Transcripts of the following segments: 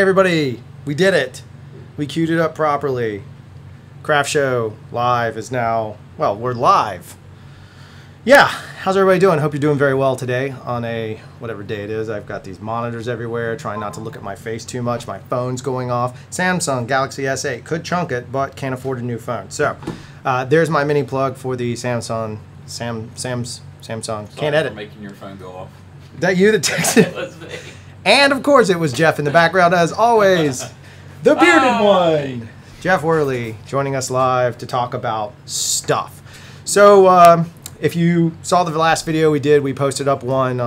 everybody, we did it. We queued it up properly. CRFTSHO Live is now, well, we're live. Yeah, how's everybody doing? Hope you're doing very well today on a, whatever day it is. I've got these monitors everywhere, trying not to look at my face too much. My phone's going off. Samsung Galaxy S8, could chunk it, but can't afford a new phone. So, there's my mini plug for the Samsung, Samsung. Can't edit. For making your phone go off. That you that texted? That's me. And of course it was Jeff in the background as always. The bearded one. Jeff Worley joining us live to talk about stuff. So if you saw the last video we did, we posted up one,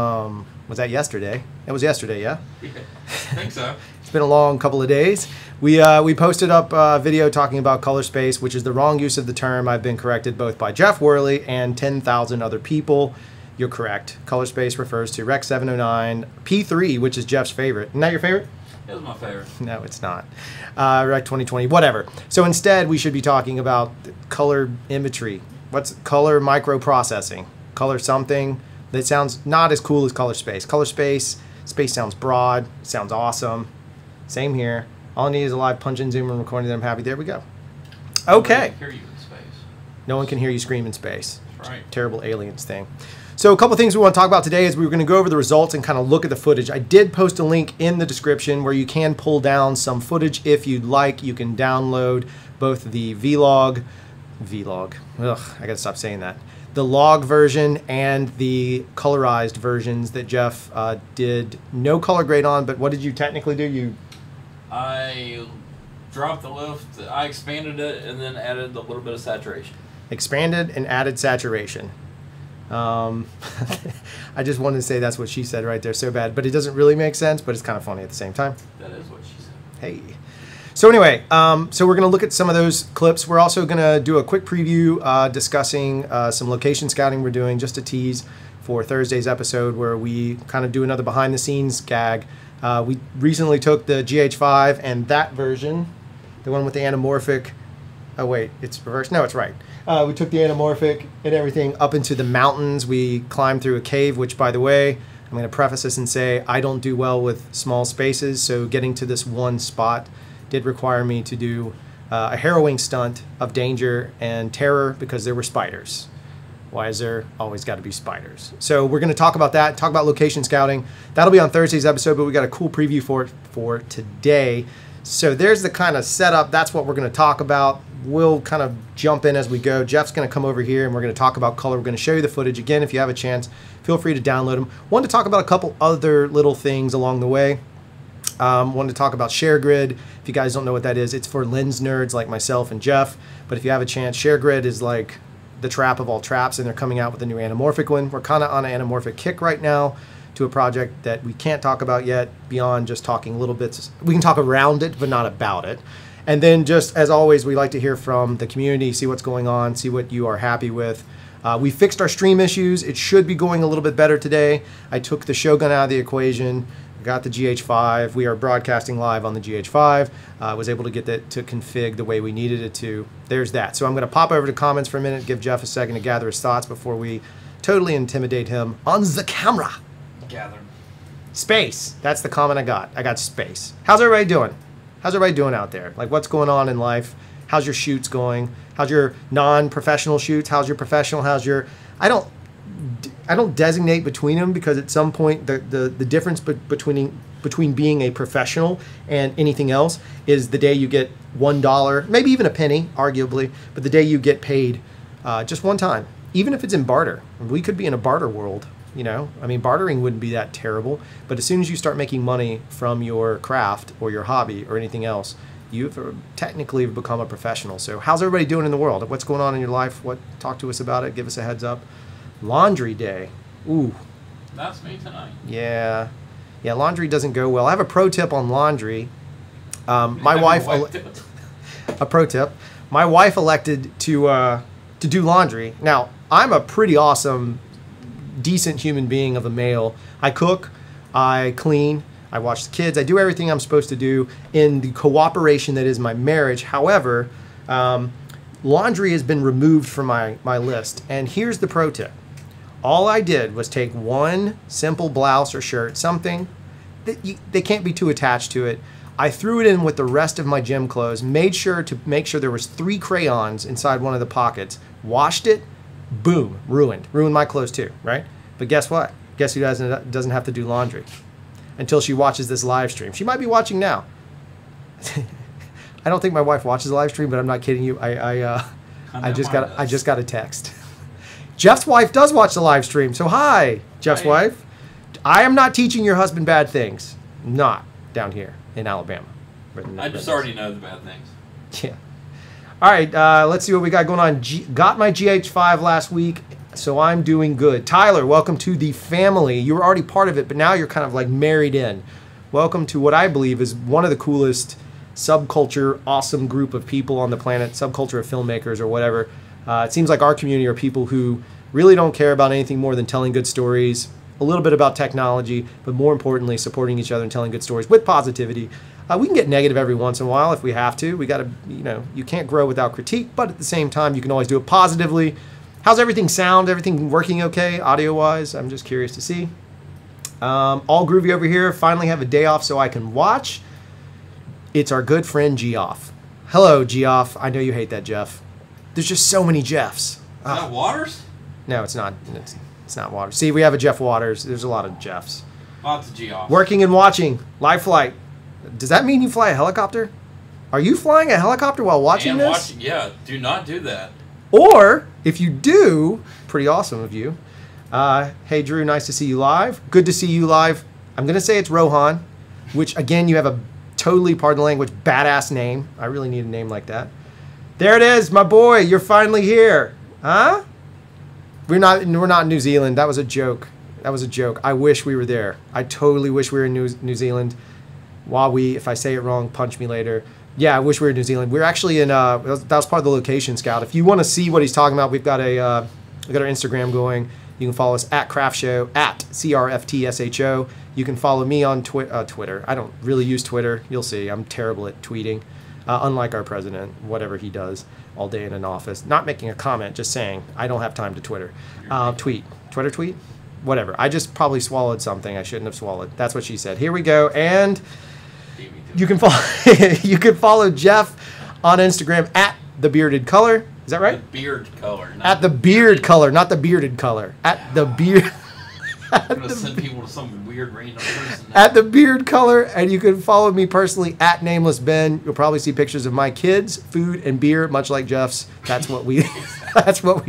was that yesterday? It was yesterday, yeah? Yeah, I think so. It's been a long couple of days. We posted up a video talking about color space, which is the wrong use of the term. I've been corrected both by Jeff Worley and 10,000 other people. You're correct. Color space refers to Rec 709 P3, which is Jeff's favorite. Isn't that your favorite? It was my favorite. No, it's not. Rec 2020, whatever. So instead, we should be talking about color imagery. What's color microprocessing? Color something that sounds not as cool as color space. Color space sounds broad, sounds awesome. Same here. All I need is a live punch and zoom and recording that I'm happy. There we go. Okay. I can hear you in space. No one can hear you scream in space. That's right. Terrible aliens thing. So a couple things we want to talk about today is we're going to go over the results and kind of look at the footage. I did post a link in the description where you can pull down some footage if you'd like. You can download both the vlog, ugh, I gotta stop saying that, the log version and the colorized versions that Jeff did no color grade on, but what did you technically do? I dropped the lift, I expanded it, and then added a little bit of saturation. Expanded and added saturation. I just wanted to say that's what she said right there so bad, but it doesn't really make sense, but it's kind of funny at the same time. That is what she said. Hey. So anyway, so we're going to look at some of those clips. We're also going to do a quick preview discussing some location scouting we're doing, just a tease for Thursday's episode where we kind of do another behind the scenes gag. We recently took the GH5 and that version, the one with the anamorphic. Oh wait, it's reversed. No, it's right. We took the anamorphic and everything up into the mountains. We climbed through a cave, which, by the way, I'm going to preface this and say I don't do well with small spaces, so getting to this one spot did require me to do a harrowing stunt of danger and terror because there were spiders. Why is there always got to be spiders? So we're going to talk about that, talk about location scouting. That'll be on Thursday's episode, but we got a cool preview for it for today. So there's the kind of setup. That's what we're going to talk about. We'll kind of jump in as we go. Jeff's going to come over here and we're going to talk about color. We're going to show you the footage. Again, if you have a chance, feel free to download them. Wanted to talk about a couple other little things along the way. Wanted to talk about ShareGrid. If you guys don't know what that is, it's for lens nerds like myself and Jeff. But if you have a chance, ShareGrid is like the trap of all traps, and they're coming out with a new anamorphic one. We're kind of on an anamorphic kick right now to a project that we can't talk about yet beyond just talking little bits. We can talk around it, but not about it. And then just as always, we like to hear from the community, see what's going on, see what you are happy with. We fixed our stream issues. It should be going a little bit better today. I took the Shogun out of the equation, got the GH5. We are broadcasting live on the GH5. I was able to get that to config the way we needed it to. There's that. So I'm going to pop over to comments for a minute, give Jeff a second to gather his thoughts before we totally intimidate him on the camera. Gather. Space. That's the comment I got. I got space. How's everybody doing? How's everybody doing out there? Like, what's going on in life? How's your shoots going? How's your non-professional shoots? How's your professional? How's your... I don't designate between them because at some point the difference between being a professional and anything else is the day you get $1, maybe even a penny, arguably, but the day you get paid just one time, even if it's in barter. We could be in a barter world, you know. I mean, bartering wouldn't be that terrible, but as soon as you start making money from your craft or your hobby or anything else, you've technically become a professional. So how's everybody doing in the world? What's going on in your life? Talk to us about it. Give us a heads up. Laundry day. Ooh. That's me tonight. Yeah. Yeah, laundry doesn't go well. I have a pro tip on laundry. My wife... A pro tip. My wife elected to do laundry. Now, I'm a pretty awesome, decent human being of a male. I cook, I clean, I watch the kids, I do everything I'm supposed to do in the cooperation that is my marriage. However, laundry has been removed from my list. And here's the pro tip. All I did was take one simple blouse or shirt, something that they can't be too attached to it. I threw it in with the rest of my gym clothes, made sure there was 3 crayons inside one of the pockets, washed it, boom, ruined my clothes too, right? But guess what? Guess who doesn't have to do laundry until she watches this live stream. She might be watching now. I don't think my wife watches the live stream, but I'm not kidding you. I just got a text. Jeff's wife does watch the live stream, so hi, Jeff's wife. I am not teaching your husband bad things. Not down here in Alabama. I just already know the bad things. Yeah. All right, let's see what we got going on. Got my GH5 last week, so I'm doing good. Tyler, welcome to the family. You were already part of it, but now you're kind of like married in. Welcome to what I believe is one of the coolest subculture, awesome group of people on the planet, subculture of filmmakers or whatever. It seems like our community are people who really don't care about anything more than telling good stories, a little bit about technology, but more importantly, supporting each other and telling good stories with positivity. We can get negative every once in a while if we have to. We got to, you can't grow without critique, but at the same time, you can always do it positively. How's everything sound? Everything working okay, audio-wise? I'm just curious to see. All groovy over here. Finally have a day off so I can watch. It's our good friend Geoff. Hello, Geoff. I know you hate that Jeff. There's just so many Jeffs. Is that Waters? No, it's not. It's not Waters. See, we have a Jeff Waters. There's a lot of Jeffs. Lots of Geoff. Working and watching. Live flight. Does that mean you fly a helicopter? Are you flying a helicopter while watching this? Yeah, do not do that. Or, if you do, pretty awesome of you. Hey, Drew, nice to see you live. Good to see you live. I'm going to say it's Rohan, which, again, you have a totally, pardon the language, badass name. I really need a name like that. There it is, my boy. You're finally here. Huh? We're not in New Zealand. That was a joke. That was a joke. I wish we were there. I totally wish we were in New Zealand. If I say it wrong, punch me later. Yeah, I wish we were in New Zealand. We're actually in, that was part of the location scout. If you want to see what he's talking about, we've got our Instagram going. You can follow us at CRFTSHO, at CRFTSHO. You can follow me on Twitter. I don't really use Twitter. You'll see. I'm terrible at tweeting. Unlike our president, whatever he does all day in an office. Not making a comment, just saying, I don't have time to Twitter. Twitter tweet? Whatever. I just probably swallowed something I shouldn't have swallowed. That's what she said. Here we go. And you can follow Jeff on Instagram at The Bearded Color. Is that right? The Beard Color. At The Beard Color, not The Bearded Color. At The Beard... I'm going to send people to some weird random person. At The Beard Color, and you can follow me personally at Nameless Ben. You'll probably see pictures of my kids, food, and beer, much like Jeff's. That's what we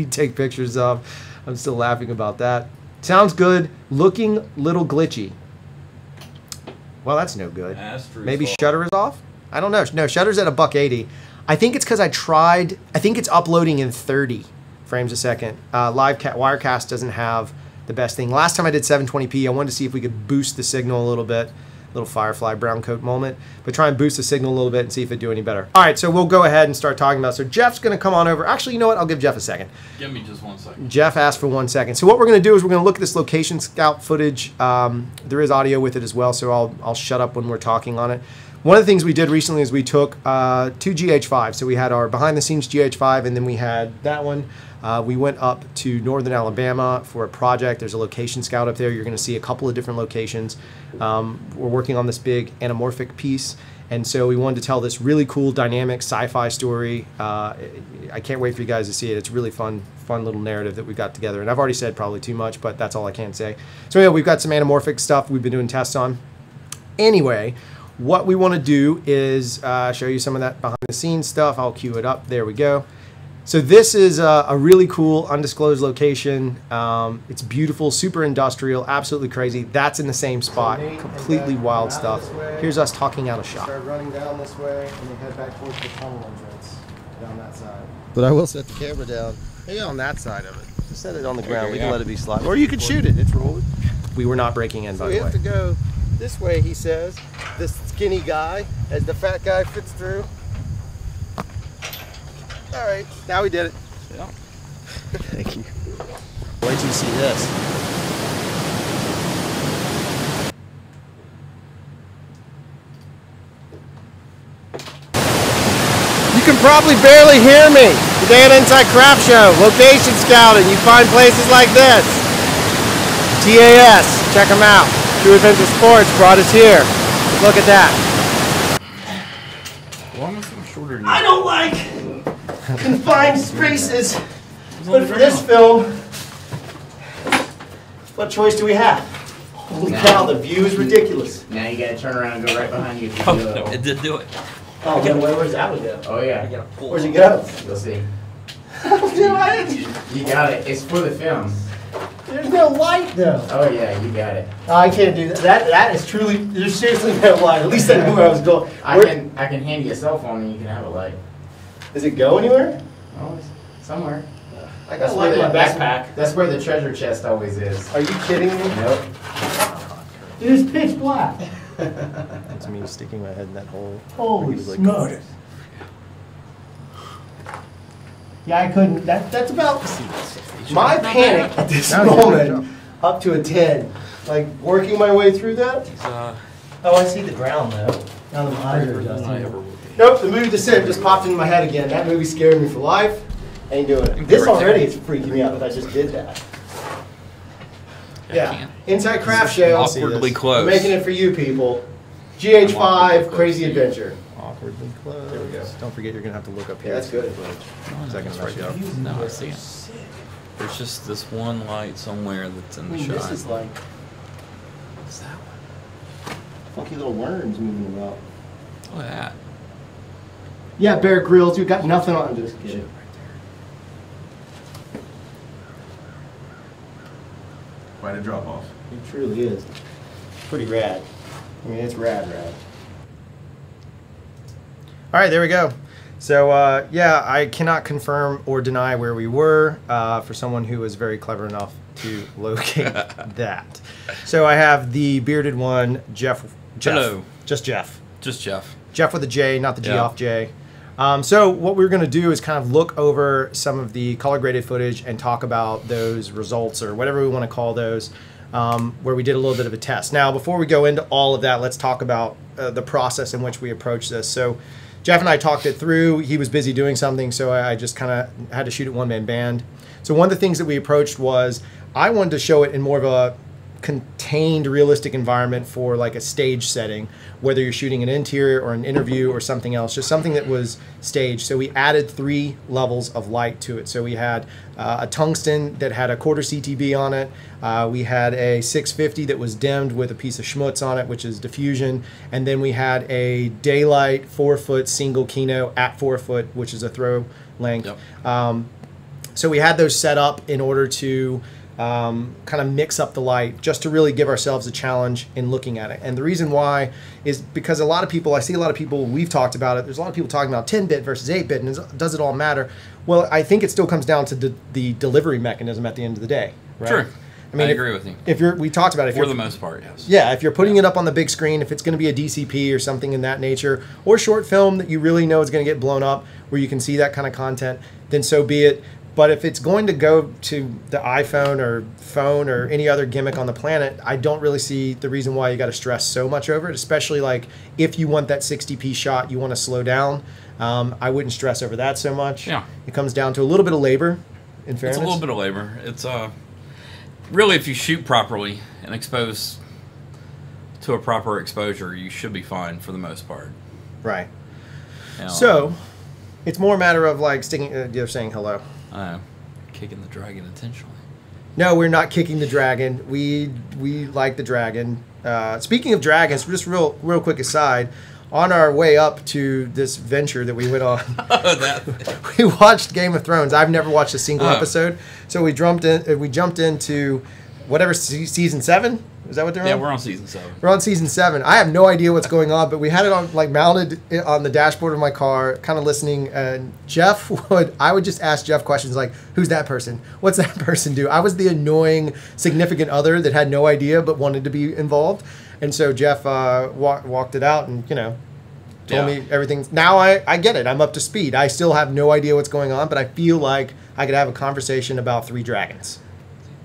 take pictures of. I'm still laughing about that. Sounds good. Looking little glitchy. Well, that's no good. Maybe shutter is off? I don't know. No, shutter's at $1.80. I think it's because I think it's uploading in 30 frames a second. Wirecast doesn't have the best thing. Last time I did 720p, I wanted to see if we could boost the signal a little bit. Little Firefly brown coat moment. But try and boost the signal a little bit and see if it'd do any better. All right, so we'll go ahead and start talking about it. So Jeff's going to come on over. Actually, you know what? I'll give Jeff a second. Give me just 1 second. Jeff asked for 1 second. So what we're going to do is we're going to look at this location scout footage. There is audio with it as well, so I'll shut up when we're talking on it. One of the things we did recently is we took 2 GH5. So we had our behind-the-scenes GH5, and then we had that one. We went up to northern Alabama for a project. There's a location scout up there. You're going to see a couple of different locations. We're working on this big anamorphic piece, and so we wanted to tell this really cool, dynamic sci-fi story. I can't wait for you guys to see it. It's a really fun little narrative that we got together. And I've already said probably too much, but that's all I can say. So yeah, we've got some anamorphic stuff we've been doing tests on. Anyway, what we want to do is show you some of that behind-the-scenes stuff. I'll cue it up. There we go. So this is a really cool, undisclosed location. It's beautiful, super industrial, absolutely crazy. That's in the same spot. Completely wild stuff. Here's us talking out of shot. Start running down this way and then head back towards the tunnel entrance down that side. But I will set the camera down maybe on that side of it. Just set it on the ground. We can let it be slide. Or you can shoot it. It's rolling. We were not breaking in, by the way. So we have to go this way, he says. This skinny guy, as the fat guy fits through. All right, now we did it. Yeah. Thank you. Wait till you see this. You can probably barely hear me. Today at Inside Craft Show, location scouting. You find places like this. TAS, check them out. True Adventure Sports brought us here. Look at that. Well, I'm something shorter than I you. don't like confined spaces, but for this film, what choice do we have? Holy cow, the view is ridiculous. Now you gotta turn around and go right behind you. Oh, no, it did do it. Oh, man, where's that one go? Oh yeah. Where's it go? You'll see. There's You got it. It's for the film. no light though. Oh yeah, you got it. Oh, I can't do that. That is truly, there's seriously no light. At least I knew where I was going. I can hand you a cell phone and you can have a light. Does it go anywhere? Oh, it's somewhere. I got light in my backpack. That's where the treasure chest always is. Are you kidding me? Nope. It is pitch black. That's me sticking my head in that hole. Holy smokes. Yeah, I couldn't. That's about my panic at this moment. Up to a 10. Like working my way through that. Oh, I see the ground though. Now the eyes are adjusting. Nope, the movie Descent just popped into my head again. That movie scared me for life. Ain't doing it. This already is freaking me out that I just did that. Yeah. Inside Craft Show. Awkwardly close. I'm making it for you people. GH5 Crazy Adventure. Awkwardly close. There we go. Don't forget you're going to have to look up here. Yeah, that's good. Is that going to mess you up? No, I see it. There's just this one light somewhere that's in the shot. This is like What's that one? funky little worms moving about. Look at that. Yeah, Bear Grylls, you got nothing on. Just kidding. Quite a drop off. It truly is. Pretty rad. I mean, it's rad. All right, there we go. So, yeah, I cannot confirm or deny where we were for someone who was very clever enough to locate that. So I have the bearded one, Jeff. Hello. Just Jeff. Just Jeff. Jeff with a J, not the G Yeah. off J. So what we're going to do is kind of look over some of the color graded footage and talk about those results or whatever we want to call those, where we did a little bit of a test. Now, before we go into all of that, let's talk about the process in which we approach this. So Jeff and I talked it through. He was busy doing something, so I just kind of had to shoot it one-man band. So one of the things that we approached was I wanted to show it in more of a contained, realistic environment for like a stage setting, whether you're shooting an interior or an interview or something else, just something that was staged. So we added 3 levels of light to it. So we had a tungsten that had a quarter CTB on it. We had a 650 that was dimmed with a piece of schmutz on it, which is diffusion. And then we had a daylight 4-foot single Kino at 4 foot, which is a throw length. Yep. So we had those set up in order to kind of mix up the light, just to really give ourselves a challenge in looking at it. And the reason why is because a lot of people, I see a lot of people, we've talked about it, there's a lot of people talking about 10-bit versus 8-bit, and does it all matter? Well, I think it still comes down to the delivery mechanism at the end of the day, right? True. I mean, I agree with you. If we talked about it. For the most part, yes. Yeah, if you're putting it up on the big screen, if it's going to be a DCP or something in that nature, or short film that you really know is going to get blown up, where you can see that kind of content, then so be it. But if it's going to go to the iPhone or phone or any other gimmick on the planet, I don't really see the reason why you got to stress so much over it, especially like if you want that 60p shot, you want to slow down. I wouldn't stress over that so much. Yeah. It comes down to a little bit of labor, in fairness. It's a little bit of labor. It's really, if you shoot properly and expose to a proper exposure, you should be fine for the most part. Right. You know, So it's more a matter of like sticking, you're saying hello. I know, kicking the dragon intentionally. No, we're not kicking the dragon. We like the dragon. Speaking of dragons, just real quick aside, on our way up to this venture that we went on, we watched Game of Thrones. I've never watched a single episode, so we jumped into whatever season 7. Is that what they're on? Yeah, we're on season 7. We're on season 7. I have no idea what's going on, but we had it on like mounted on the dashboard of my car, kind of listening. And I would just ask Jeff questions like, "Who's that person? What's that person do?" I was the annoying significant other that had no idea but wanted to be involved, and so Jeff walked it out and told me everything. Now I get it. I'm up to speed. I still have no idea what's going on, but I feel like I could have a conversation about 3 dragons.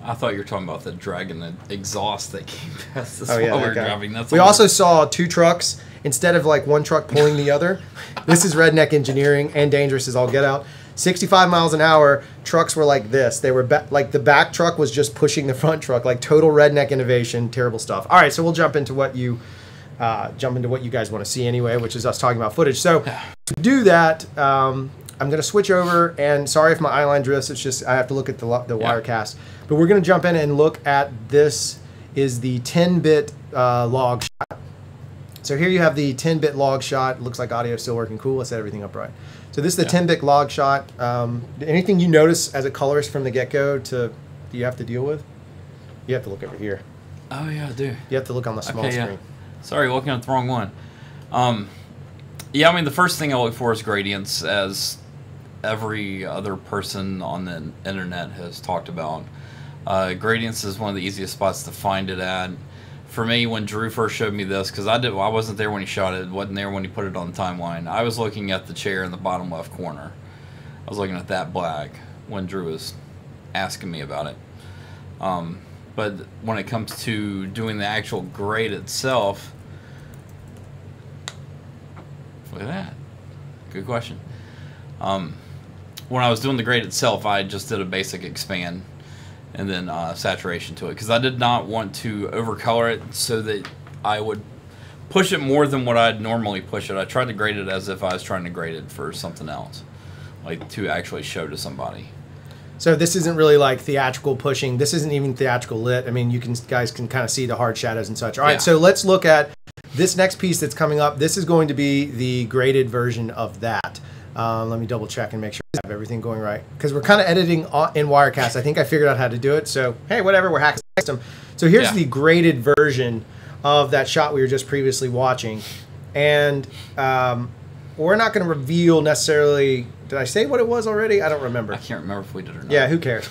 I thought you were talking about the dragon exhaust that came past us while we were driving. We also saw 2 trucks instead of like one truck pulling the other. This is redneck engineering and dangerous as all get out. 65 miles an hour, trucks were like this. They were like the back truck was just pushing the front truck, like total redneck innovation, terrible stuff. All right, so we'll jump into what you jump into what you guys want to see anyway, which is us talking about footage. So to do that, I'm going to switch over, and sorry if my eyeline drifts. It's just I have to look at the Wirecast. But we're going to jump in and look at this is the 10-bit log shot. So here you have the 10-bit log shot. Looks like audio is still working cool. I set everything up right. So this is the 10-bit log shot. Anything you notice as a colorist from the get-go you have to deal with? You have to look over here. Oh, yeah, I do. You have to look on the small screen. Sorry, looking at the wrong one. Yeah, I mean, the first thing I look for is gradients, as every other person on the internet has talked about. Gradients is one of the easiest spots to find it at. For me, when Drew first showed me this, because I wasn't there when he shot it, wasn't there when he put it on the timeline, I was looking at the chair in the bottom left corner. I was looking at that black when Drew was asking me about it. But when it comes to doing the actual grade itself, look at that. Good question. When I was doing the grade itself, I just did a basic expand and then saturation to it, because I did not want to overcolor it so that I would push it more than what I'd normally push it. I tried to grade it as if I was trying to grade it for something else, like to actually show to somebody. So this isn't really like theatrical pushing. This isn't even theatrical lit. I mean, guys can kind of see the hard shadows and such. All right, so let's look at this next piece that's coming up. This is going to be the graded version of that. Let me double check and make sure I have everything going right, because we're kind of editing in Wirecast. I think I figured out how to do it. So hey, whatever, we're hacking the system. So here's the graded version of that shot we were just previously watching, and we're not going to reveal necessarily. Did I say what it was already? I don't remember. I can't remember if we did or not. Yeah, who cares?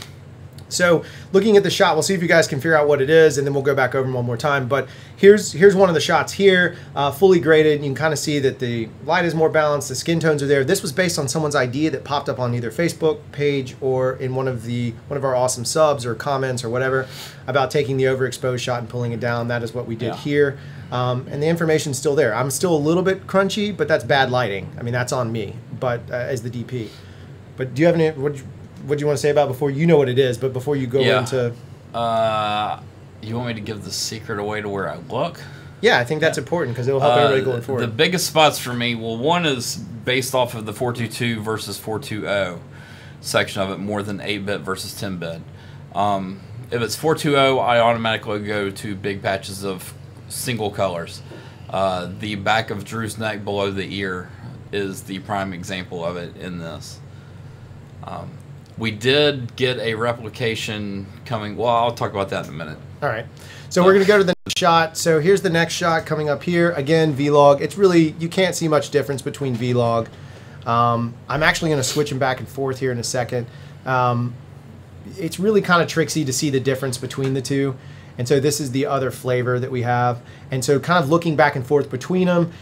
So looking at the shot, we'll see if you guys can figure out what it is, and then we'll go back over them one more time. But here's one of the shots here, fully graded. You can kind of see that the light is more balanced, the skin tones are there. This was based on someone's idea that popped up on either Facebook page or in one of our awesome subs or comments or whatever about taking the overexposed shot and pulling it down. That is what we did here. And the information's still there. I'm still a little bit crunchy, but that's bad lighting. I mean, that's on me, but as the DP. But do you have any? What do you want to say about before you know what it is? But before you go into, you want me to give the secret away to where I look? Yeah, I think that's important because it'll help everybody going forward. The biggest spots for me, well, one is based off of the 422 versus 420 section of it, more than 8-bit versus 10-bit. If it's 420, I automatically go to big patches of single colors. The back of Drew's neck below the ear is the prime example of it in this. We did get a replication coming. Well, I'll talk about that in a minute. All right. So we're going to go to the next shot. So here's the next shot coming up here. Again, V-Log. It's really, you can't see much difference between V-Log. I'm actually going to switch them back and forth here in a second. It's really kind of tricksy to see the difference between the two. And so this is the other flavor that we have. And so kind of looking back and forth between them,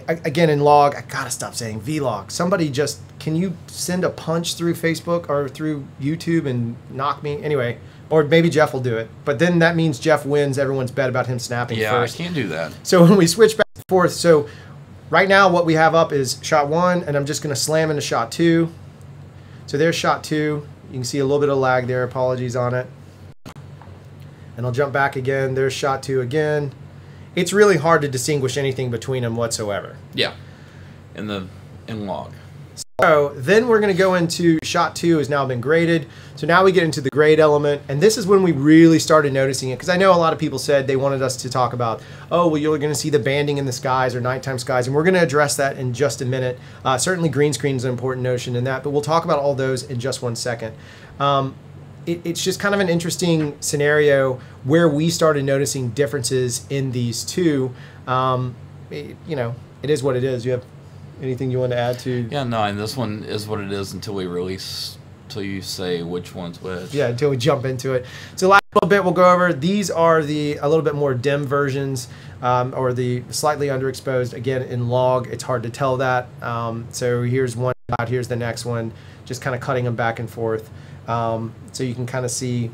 again in log, I gotta stop saying vlog. Somebody just, can you send a punch through Facebook or through YouTube and knock me? Anyway, or maybe Jeff will do it. But then that means Jeff wins everyone's bet about him snapping first. Yeah, I can't do that. So when we switch back and forth, so right now what we have up is shot 1, and I'm just gonna slam into shot 2. So there's shot 2. You can see a little bit of lag there, apologies on it. And I'll jump back again, there's shot 2 again. It's really hard to distinguish anything between them whatsoever. Yeah, in log. So then we're going to go into shot 2 has now been graded. So now we get into the grade element, and this is when we really started noticing it, because I know a lot of people said they wanted us to talk about, oh, well, you're going to see the banding in the skies or nighttime skies, and we're going to address that in just a minute. Certainly green screen is an important notion in that, but we'll talk about all those in just one second. It's just kind of an interesting scenario where we started noticing differences in these two. You know, it is what it is. You have anything you want to add to? Yeah, no, and this one is what it is until we release, until you say which one's which. Yeah, until we jump into it. So last little bit we'll go over, these are a little bit more dim versions, or the slightly underexposed. Again, in log, it's hard to tell that. So here's one shot, here's the next one, just kind of cutting them back and forth. So you can kind of see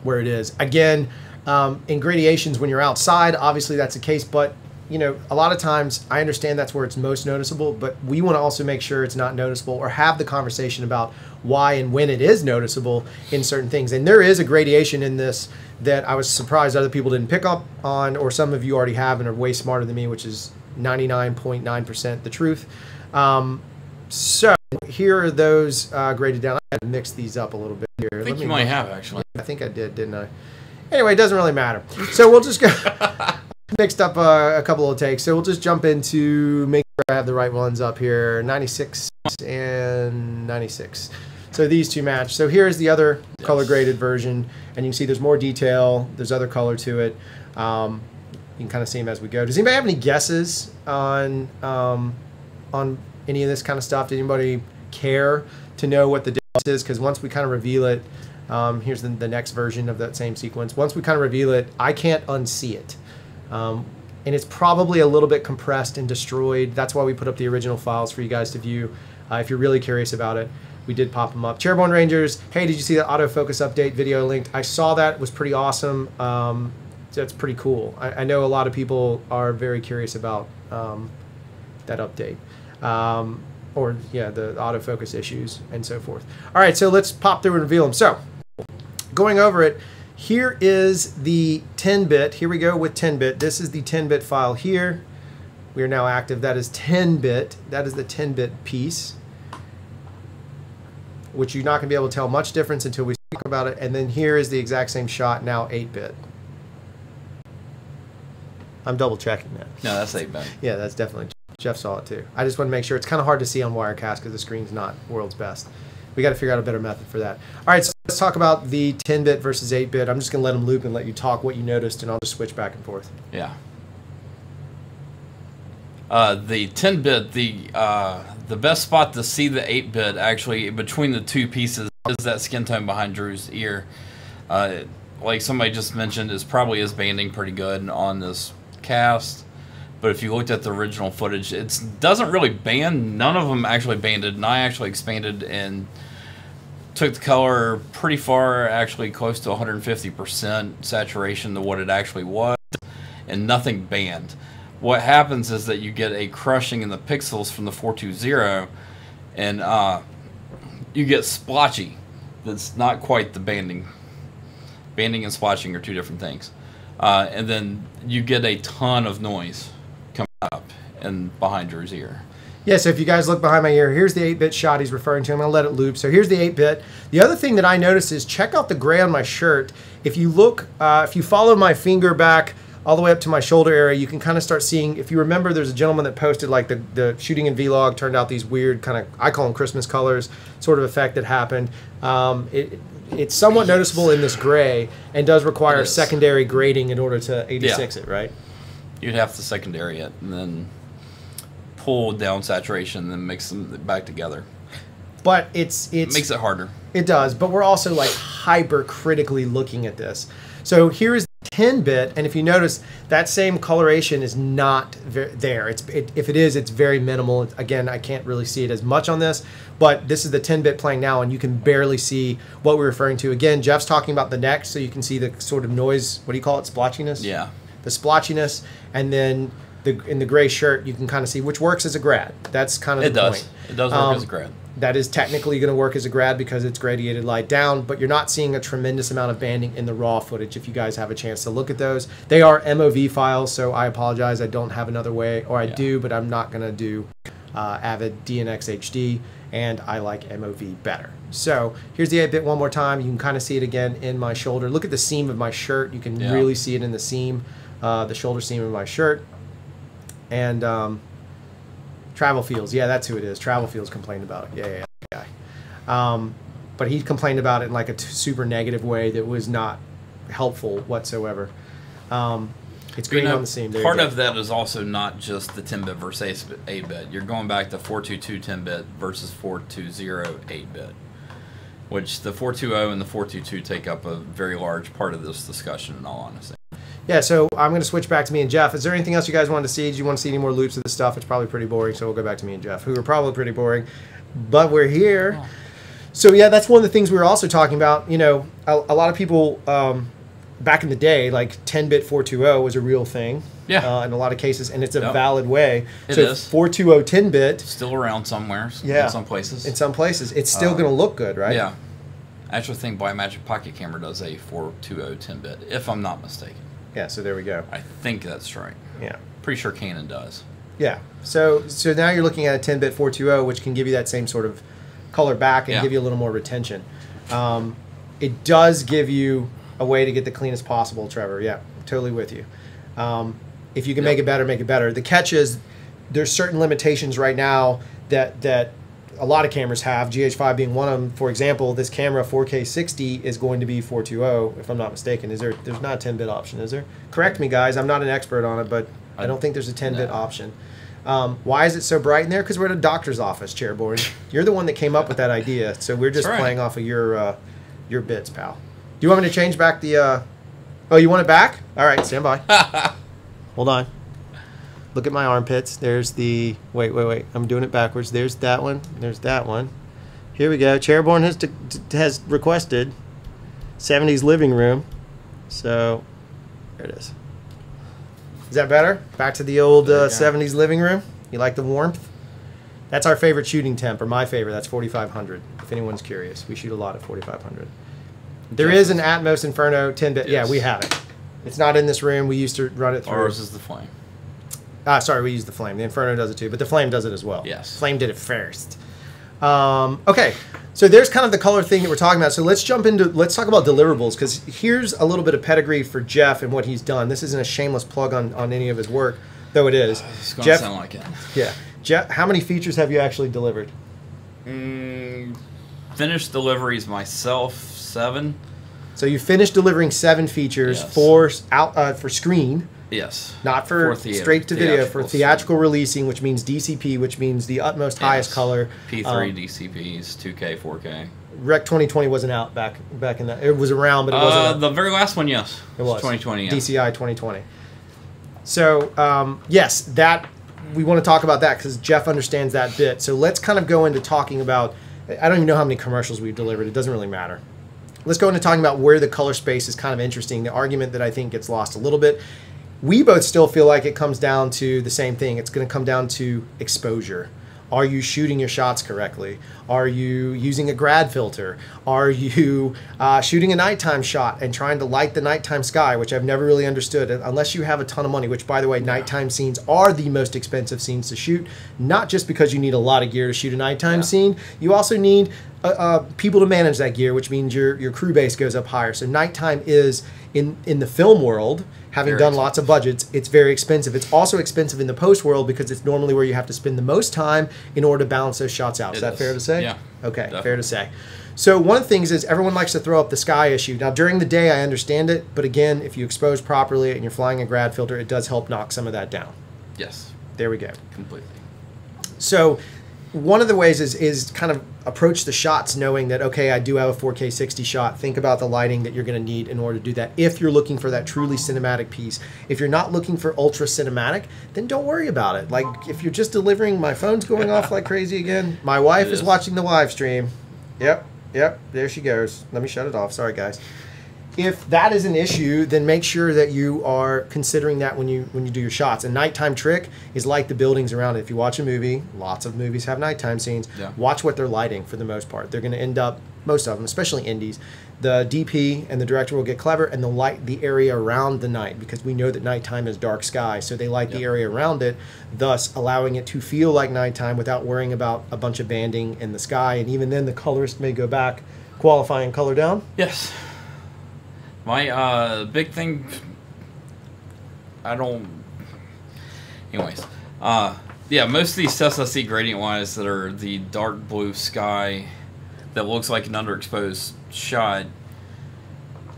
where it is. Again, in gradations when you're outside, obviously that's the case, but you know, a lot of times I understand that's where it's most noticeable, but we want to also make sure it's not noticeable or have the conversation about why and when it is noticeable in certain things. And there is a gradation in this that I was surprised other people didn't pick up on, or some of you already have and are way smarter than me, which is 99.9% the truth. So here are those graded down. I had to mix these up a little bit here. I think you might have, actually. I think I did, didn't I? Anyway, it doesn't really matter. So we'll just go mixed up a couple of takes. So we'll just jump into make sure I have the right ones up here. 96 and 96. So these two match. So here's the other color graded version, and you can see there's more detail. There's other color to it. You can kind of see them as we go. Does anybody have any guesses on any of this kind of stuff? Did anybody care to know what the difference is? Because once we kind of reveal it, here's the next version of that same sequence. Once we kind of reveal it, I can't unsee it. And it's probably a little bit compressed and destroyed. That's why we put up the original files for you guys to view. If you're really curious about it, we did pop them up. Chairborne Rangers, hey, did you see that autofocus update video linked? I saw that. It was pretty awesome. That's pretty cool. I know a lot of people are very curious about that update. Or yeah, the autofocus issues and so forth. All right, so let's pop through and reveal them. So going over it, here is the 10-bit. Here we go with 10-bit. This is the 10-bit file here. We are now active. That is 10-bit. That is the 10-bit piece, which you're not going to be able to tell much difference until we talk about it. And then here is the exact same shot, now 8-bit. I'm double checking that. No, that's 8-bit. Yeah, that's definitely. Jeff saw it too. I just want to make sure. It's kind of hard to see on Wirecast because the screen's not world's best. We got to figure out a better method for that. All right, so let's talk about the 10-bit versus 8-bit. I'm just going to let them loop and let you talk what you noticed, and I'll just switch back and forth. Yeah. The 10-bit, the best spot to see the 8-bit actually between the two pieces is that skin tone behind Drew's ear. Like somebody just mentioned, is probably is banding pretty good on this cast. But if you looked at the original footage, it doesn't really band. None of them actually banded, and I actually expanded and took the color pretty far, actually close to 150% saturation to what it actually was, and nothing band. What happens is that you get a crushing in the pixels from the 420, and you get splotchy. That's not quite the banding. Banding and splotching are two different things. And then you get a ton of noise up and behind Drew's ear. Yeah, so if you guys look behind my ear, here's the 8-bit shot he's referring to. I'm going to let it loop. So here's the 8-bit. The other thing that I noticed is check out the gray on my shirt. If you look, if you follow my finger back all the way up to my shoulder area, you can kind of start seeing, if you remember, there's a gentleman that posted like the shooting in vlog turned out these weird kind of, I call them Christmas colors, sort of effect that happened. It's somewhat noticeable in this gray and does require secondary grading in order to 86 it, right? You'd have to secondary it and then pull down saturation and then mix them back together. But it makes it harder. It does, but we're also like hyper critically looking at this. So here is the 10-bit, and if you notice, that same coloration is not there. If it is, it's very minimal. Again, I can't really see it as much on this, but this is the 10-bit playing now, and you can barely see what we're referring to. Again, Jeff's talking about the neck, so you can see the sort of noise. What do you call it? Splotchiness? Yeah. The splotchiness, and then in the gray shirt, you can kind of see, which works as a grad. That's kind of the point. It does work as a grad. That is technically going to work as a grad because it's gradiated light down, but you're not seeing a tremendous amount of banding in the raw footage if you guys have a chance to look at those. They are MOV files, so I apologize. I don't have another way, or I do, but I'm not going to do Avid DNX HD, and I like MOV better. So here's the 8-bit one more time. You can kind of see it again in my shoulder. Look at the seam of my shirt. You can really see it in the seam, the shoulder seam of my shirt. And Travel Fields, yeah, that's who it is. Travel Fields complained about it. Yeah. But he complained about it in like a super negative way that was not helpful whatsoever. It's green on the seam. There part of that is also not just the 10-bit versus 8-bit. You're going back to 422 10-bit versus 420 8-bit, which the 420 and the 422 take up a very large part of this discussion, in all honesty. Yeah, so I'm going to switch back to me and Jeff. Is there anything else you guys wanted to see? Did you want to see any more loops of this stuff? It's probably pretty boring, so we'll go back to me and Jeff, who are probably pretty boring. But we're here. So, yeah, that's one of the things we were also talking about. You know, a lot of people back in the day, like 10-bit 420 was a real thing. Yeah. In a lot of cases, and it's a Yep. valid way. It so is. 420 10-bit, Still around somewhere. Yeah. In some places. in some places, it's still going to look good, right? Yeah. I actually think Blackmagic Pocket Camera does a 420 10-bit, if I'm not mistaken. Yeah, so there we go. I think that's right. Yeah. Pretty sure Canon does. Yeah. So now you're looking at a 10-bit 420, which can give you that same sort of color back and Yeah. give you a little more retention. It does give you a way to get the cleanest possible, Trevor. Yeah, totally with you. If you can make it better, make it better. The catch is there's certain limitations right now that a lot of cameras have, GH5 being one of them. For example, this camera 4K 60 is going to be 420, if I'm not mistaken. There's not a 10-bit option, is there? Correct me, guys. I'm not an expert on it, but I don't think there's a 10-bit No. option. Why is it so bright in there? Because we're at a doctor's office, Chairboard. You're the one that came up with that idea, so we're just That's right. playing off of your bits, pal. Do you want me to change back the... Oh, you want it back? All right, stand by. Hold on. Look at my armpits. There's the... Wait. I'm doing it backwards. There's that one. There's that one. Here we go. Chairborne has requested 70s living room. So, there it is. Is that better? Back to the old There you go. 70s living room? You like the warmth? That's our favorite shooting temp, or my favorite. That's 4500, if anyone's curious. We shoot a lot at 4500. There is an Atmos Inferno 10-bit. Yeah, Yes. we have it. It's not in this room. We used to run it through. Ours is the Flame. Sorry, we use the Flame. The Inferno does it too, but the Flame does it as well. Yes. Flame did it first. Okay, so there's kind of the color thing that we're talking about. So let's talk about deliverables, because here's a little bit of pedigree for Jeff and what he's done. This isn't a shameless plug on any of his work, though it is. It's going to Jeff, sound like it. yeah. Jeff, how many features have you actually delivered? Finished deliveries myself, 7. So you finished delivering 7 features Yes. for screen. Yes. Not for theater- straight to video, for theatrical theatrical releasing, which means DCP, which means the utmost highest Yes. color. P3 DCPs, 2K, 4K. Rec 2020 wasn't out back in that. It was around, but it wasn't out. The very last one, yes. It was 2020. Yeah. DCI 2020. So yes, that we want to talk about that because Jeff understands that bit. So let's kind of go into talking about. I don't even know how many commercials we've delivered. It doesn't really matter. Let's go into talking about where the color space is kind of interesting. The argument that I think gets lost a little bit. We both still feel like it comes down to the same thing. It's going to come down to exposure. Are you shooting your shots correctly? Are you using a grad filter? Are you shooting a nighttime shot and trying to light the nighttime sky, which I've never really understood, unless you have a ton of money, which, by the way, nighttime scenes are the most expensive scenes to shoot, not just because you need a lot of gear to shoot a nighttime scene. You also need people to manage that gear, which means your crew base goes up higher. So nighttime is, in the film world, having Very done lots of budgets, it's very expensive. It's also expensive in the post world because it's normally where you have to spend the most time in order to balance those shots out. Is that fair to say? Yeah. Okay, Definitely. fair to say. So one of the things is everyone likes to throw up the sky issue. Now during the day I understand it, but again, if you expose properly and you're flying a grad filter, it does help knock some of that down. Yes. There we go. Completely. So one of the ways is kind of approach the shots knowing that, okay, I do have a 4K 60 shot. Think about the lighting that you're going to need in order to do that. If you're looking for that truly cinematic piece, if you're not looking for ultra cinematic, then don't worry about it. Like if you're just delivering, my phone's going off like crazy again. My wife is watching the live stream. Yep, there she goes. Let me shut it off. Sorry, guys. If that is an issue, then make sure that you are considering that when you do your shots. A nighttime trick is like the buildings around it. If you watch a movie, lots of movies have nighttime scenes. Yeah. Watch what they're lighting for the most part. They're going to end up, most of them, especially indies, the DP and the director will get clever and they'll light the area around the night because we know that nighttime is dark sky. So they light the area around it, thus allowing it to feel like nighttime without worrying about a bunch of banding in the sky. And even then, the colorist may go back, qualifying color down. Yes. My big thing, anyways, yeah, most of these tests I see gradient-wise that are the dark blue sky that looks like an underexposed shot,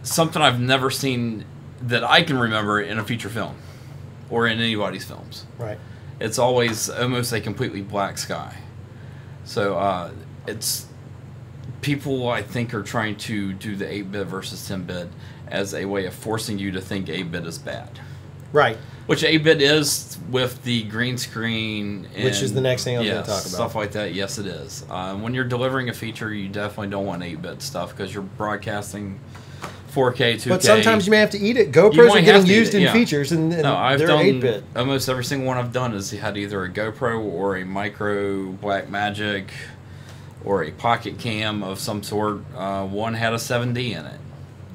something I've never seen that I can remember in a feature film or in anybody's films. Right. It's always almost a completely black sky. So it's people, I think, are trying to do the 8-bit versus 10-bit as a way of forcing you to think 8-bit is bad. Right. Which 8-bit is with the green screen. And, Which is the next thing I was going to talk about. Stuff like that, yes it is. When you're delivering a feature, you definitely don't want 8-bit stuff because you're broadcasting 4K, 2K. But sometimes you may have to eat it. You GoPros might are have getting to eat used it, in yeah. features, and No, I've they're done 8-bit. almost every single one I've done has had either a GoPro or a micro Blackmagic or a pocket cam of some sort. One had a 7D in it.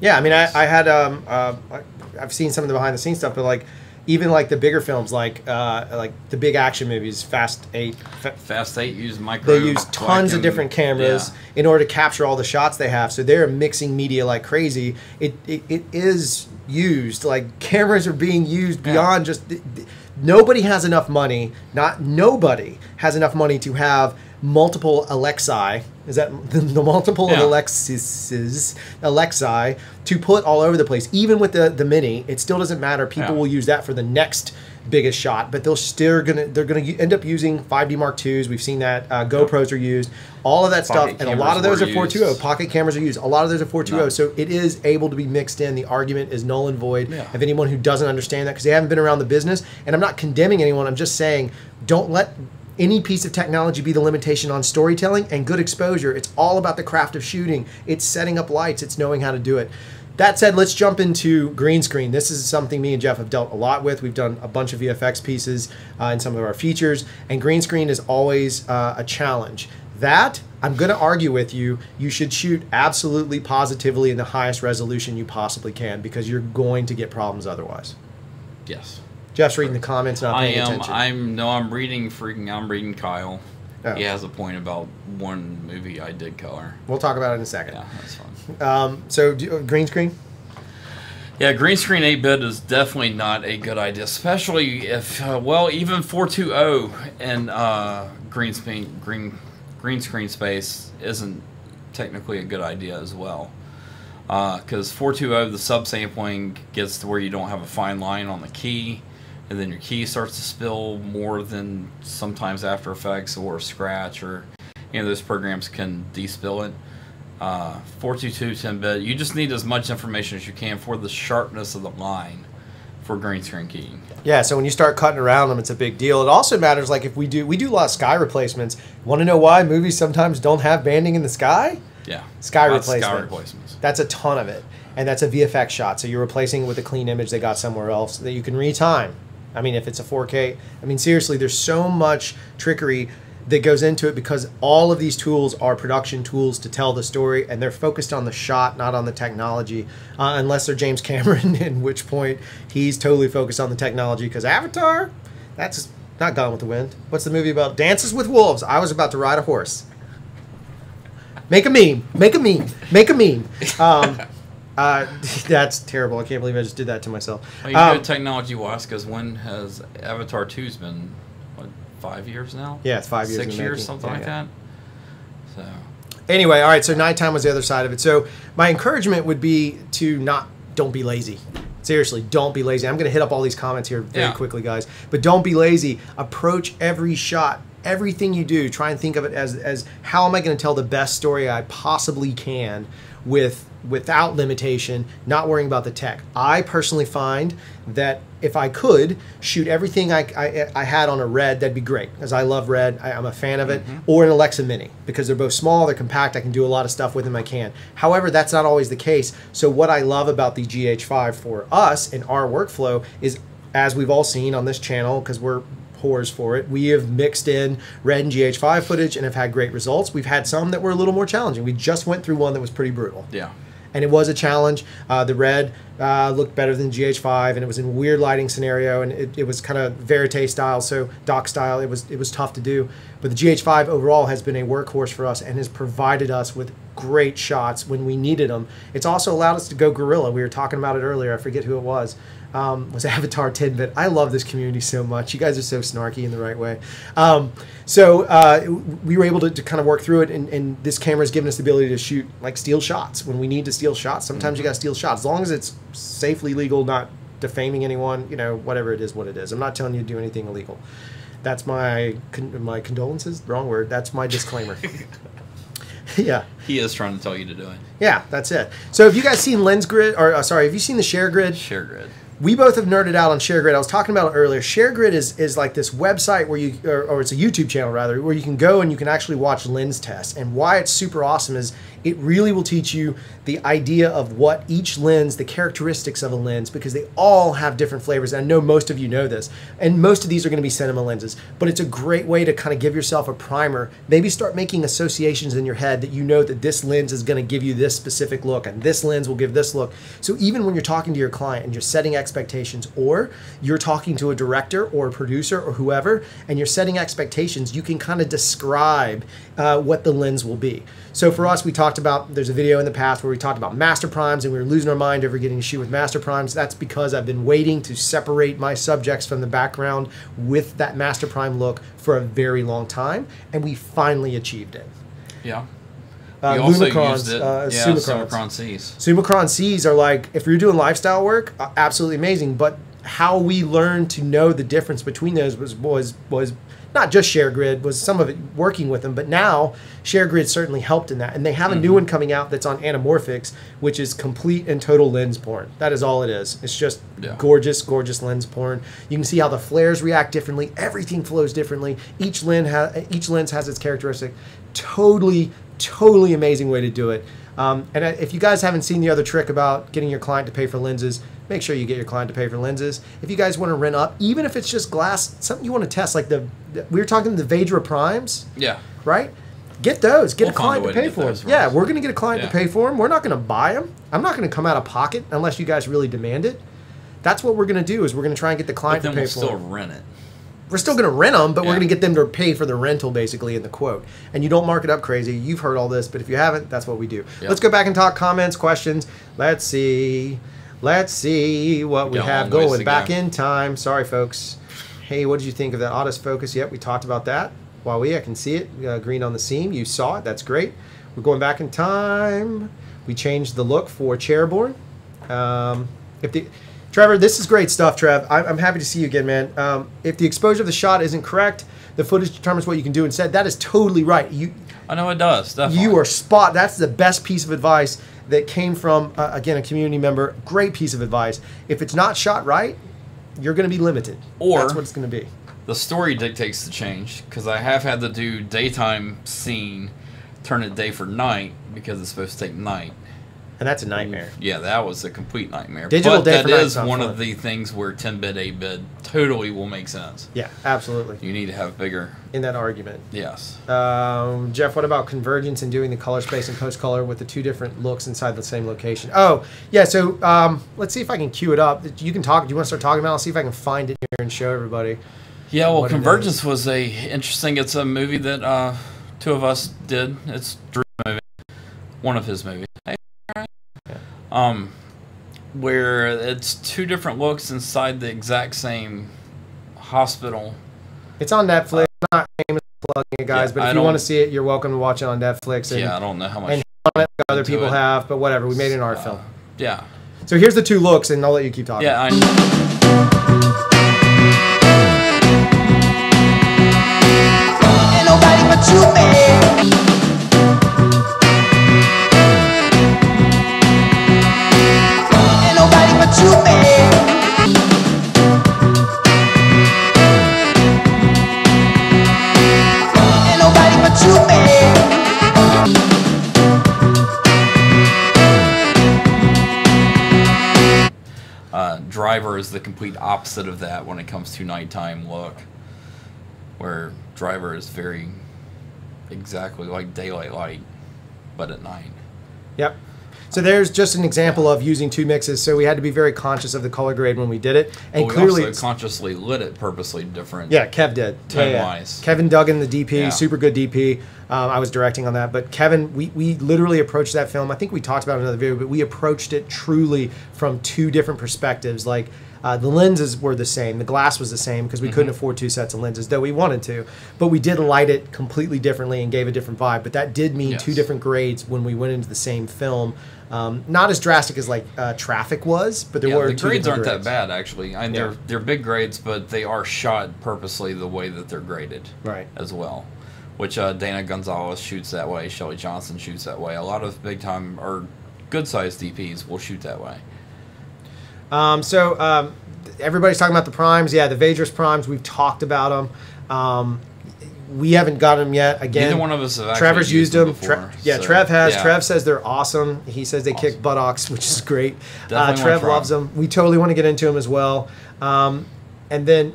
Yeah, I mean, I had I've seen some of the behind the scenes stuff, but like even like the bigger films, like the big action movies, Fast 8. Fast 8 used micro. They use tons of different cameras in order to capture all the shots they have. So they're mixing media like crazy. It is used, like cameras are being used beyond just. Nobody has enough money. Nobody has enough money to have multiple Alexi. Is that the multiple of Alexi to put all over the place? Even with the Mini, it still doesn't matter. People will use that for the next biggest shot, but they're gonna end up using 5D Mark IIs. We've seen that GoPros are used, all of that Pocket stuff, and a lot of those are 420. used. Pocket cameras are used. A lot of those are 420, so it is able to be mixed in. The argument is null and void of anyone who doesn't understand that because they haven't been around the business. And I'm not condemning anyone. I'm just saying don't let any piece of technology be the limitation on storytelling and good exposure. It's all about the craft of shooting. It's setting up lights. It's knowing how to do it. That said, let's jump into green screen. This is something me and Jeff have dealt a lot with. We've done a bunch of VFX pieces in some of our features, and green screen is always a challenge. That, I'm going to argue with you, you should shoot absolutely positively in the highest resolution you possibly can because you're going to get problems otherwise. Yes. Jeff's reading the comments, not paying attention. I'm reading Kyle. Oh. He has a point about one movie I did color. We'll talk about it in a second. Yeah, that's fine. So green screen? Yeah, green screen 8-bit is definitely not a good idea, especially if, even 420 and green screen space isn't technically a good idea as well. Because 420, the subsampling gets to where you don't have a fine line on the key, and then your key starts to spill more than sometimes After Effects or Scratch or those programs can despill it. 422 10-bit, you just need as much information as you can for the sharpness of the line for green screen keying. Yeah, so when you start cutting around them, it's a big deal. It also matters, like if we do a lot of sky replacements. Want to know why movies sometimes don't have banding in the sky? Yeah, Sky replacements. That's a ton of it, and that's a VFX shot. So you're replacing it with a clean image they got somewhere else that you can retime. I mean, if it's a 4K, I mean, seriously, there's so much trickery that goes into it because all of these tools are production tools to tell the story, and they're focused on the shot, not on the technology, unless they're James Cameron, in which point he's totally focused on the technology because Avatar, that's not Gone with the Wind. What's the movie about? Dances with Wolves. I was about to ride a horse. Make a meme. Make a meme. Make a meme. That's terrible. I can't believe I just did that to myself. Well, you know, technology-wise, because when has Avatar 2's been, 5 years now? Yeah, it's 5 years. 6 years, something like that. So. Anyway, all right, so nighttime was the other side of it. So my encouragement would be to don't be lazy. Seriously, don't be lazy. I'm going to hit up all these comments here very quickly, guys. But don't be lazy. Approach every shot. Everything you do, try and think of it as how am I going to tell the best story I possibly can without limitation, not worrying about the tech. I personally find that if I could shoot everything I had on a Red, that'd be great, because I love Red. I'm a fan of it. Or an Alexa Mini, because they're both small, they're compact, I can do a lot of stuff with them I can. However, that's not always the case. So what I love about the GH5 for us in our workflow is, as we've all seen on this channel, because we're whores for it, we have mixed in Red and GH5 footage and have had great results. We've had some that were a little more challenging. We just went through one that was pretty brutal. Yeah. And it was a challenge. The Red looked better than GH5, and it was in a weird lighting scenario, and it was kind of verite style, so doc style. It was tough to do. But the GH5 overall has been a workhorse for us and has provided us with great shots when we needed them. It's also allowed us to go guerrilla. We were talking about it earlier. I forget who it was. Was Avatar 10-bit. I love this community so much. You guys are so snarky in the right way. So we were able to kind of work through it, and this camera's given us the ability to shoot like steal shots when we need to steal shots. Sometimes you got to steal shots, as long as it's safely legal, not defaming anyone. Whatever it is, what it is. I'm not telling you to do anything illegal. That's my condolences. Wrong word. That's my disclaimer. Yeah. He is trying to tell you to do it. Yeah, that's it. So have you guys seen Lens Grid, or have you seen the Share Grid? Share Grid. We both have nerded out on Share Grid. I was talking about it earlier. Share Grid is like this website where or it's a YouTube channel rather, where you can go and you can actually watch lens tests. And why it's super awesome is It really will teach you the idea of what each lens, the characteristics of a lens, because they all have different flavors. I know most of you know this, and most of these are going to be cinema lenses, but it's a great way to kind of give yourself a primer. Maybe start making associations in your head that you know that this lens is going to give you this specific look, and this lens will give this look. So even when you're talking to your client and you're setting expectations, or you're talking to a director or a producer or whoever, and you're setting expectations, you can kind of describe what the lens will be. So for us, we talked about, there's a video in the past where we talked about master primes, and we were losing our mind over getting to shoot with master primes. That's because I've been waiting to separate my subjects from the background with that master prime look for a very long time, and we finally achieved it. Yeah. We also used it. Summicron C's. Summicron C's are like, if you're doing lifestyle work, absolutely amazing. But how we learned to know the difference between those was not just ShareGrid, was some of it working with them, but now ShareGrid certainly helped in that. And they have a new one coming out that's on anamorphics, which is complete and total lens porn. That is all it is. It's just gorgeous, gorgeous lens porn. You can see how the flares react differently. Everything flows differently. Each lens has its characteristic. Totally amazing way to do it. And if you guys haven't seen the other trick about getting your client to pay for lenses, make sure you get your client to pay for lenses. If you guys want to rent up, even if it's just glass, something you want to test, like we were talking the Vedra primes. Yeah. Right? Get those. Get a client to pay for them. Yeah, we're going to get a client to pay for them. We're not going to buy them. I'm not going to come out of pocket unless you guys really demand it. That's what we're going to do, is we're going to try and get the client to pay for them. But then we'll still rent it. We're still going to rent them, but we're going to get them to pay for the rental, basically, in the quote. And you don't mark it up crazy. You've heard all this, but if you haven't, that's what we do. Yep. Let's go back and talk comments, questions. Let's see what we have going. Back in time. Sorry, folks. Hey, what did you think of that autofocus? Yep, we talked about that. Huawei, I can see it. Green on the seam. You saw it. That's great. We're going back in time. We changed the look for Chairborne. Trevor, this is great stuff, Trev. I'm happy to see you again, man. If the exposure of the shot isn't correct, the footage determines what you can do instead. That is totally right. I know it does, definitely. You are spot. That's the best piece of advice that came from, again, a community member. Great piece of advice. If it's not shot right, you're going to be limited. Or that's what it's going to be. The story dictates the change, because I have had to do daytime scene, turn it day for night, because it's supposed to take night. And that's a nightmare. Yeah, that was a complete nightmare. Digital but day that for night is one of the things where 10-bit, 8-bit totally will make sense. Yeah, absolutely. You need to have bigger. In that argument. Yes. Jeff, what about convergence and doing the color space and post-color with the two different looks inside the same location? Oh, yeah, so let's see if I can cue it up. You can talk. Do you want to start talking about it? I'll see if I can find it here and show everybody. Yeah, well, Convergence was interesting. It's a movie that two of us did. It's Drew's movie. One of his movies. Where it's two different looks inside the exact same hospital. It's on Netflix. I'm not famous for plugging it, guys, but if you want to see it, you're welcome to watch it on Netflix. And, I don't know how much. And other people have, but whatever. We made it an art film. Yeah. So here's the two looks, and I'll let you keep talking. Yeah, I know. Ain't nobody but you, man. You, man. Ain't nobody but you, man. Driver is the complete opposite of that when it comes to nighttime look, where Driver is very exactly like daylight light, but at night. Yep. So there's just an example of using two mixes. So we had to be very conscious of the color grade when we did it, and clearly we also consciously lit it purposely different. Yeah, Kev did. Tone-wise. Kevin Duggan, the DP, super good DP. I was directing on that, but Kevin, we literally approached that film. I think we talked about it in another video, but we approached it truly from two different perspectives. Like the lenses were the same, the glass was the same because we couldn't afford two sets of lenses, though we wanted to. But we did light it completely differently and gave a different vibe. But that did mean two different grades when we went into the same film. Not as drastic as like Traffic was, but there were the two grades aren't grades. that bad actually. I mean, they're big grades, but they are shot purposely the way that they're graded, as well. Which Dana Gonzalez shoots that way, Shelley Johnson shoots that way. A lot of big time or good sized DPs will shoot that way. Everybody's talking about the primes. Yeah, the Vedra primes. We've talked about them. we haven't got them yet. Again, Neither one of us have actually Trevor's used them. before. Yeah, so, Trev has. yeah. Trev says they're awesome. He says they kick buttocks, which is great. Definitely Trev wanna try loves them. We totally want to get into them as well. And then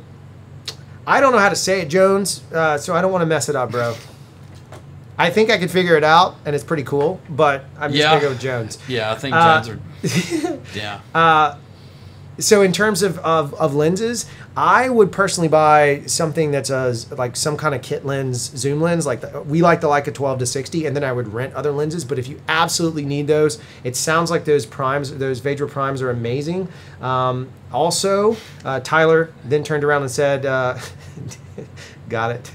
I don't know how to say it, Jones, so I don't want to mess it up, bro. I think I could figure it out, and it's pretty cool, but I'm just going to go with Jones. Yeah, I think Jones are... Yeah. So in terms of lenses, I would personally buy something that's like some kind of kit lens, zoom lens. We like the Leica 12-60, and then I would rent other lenses. But if you absolutely need those, it sounds like those Vedra primes are amazing. Also, Tyler then turned around and said, "Got it."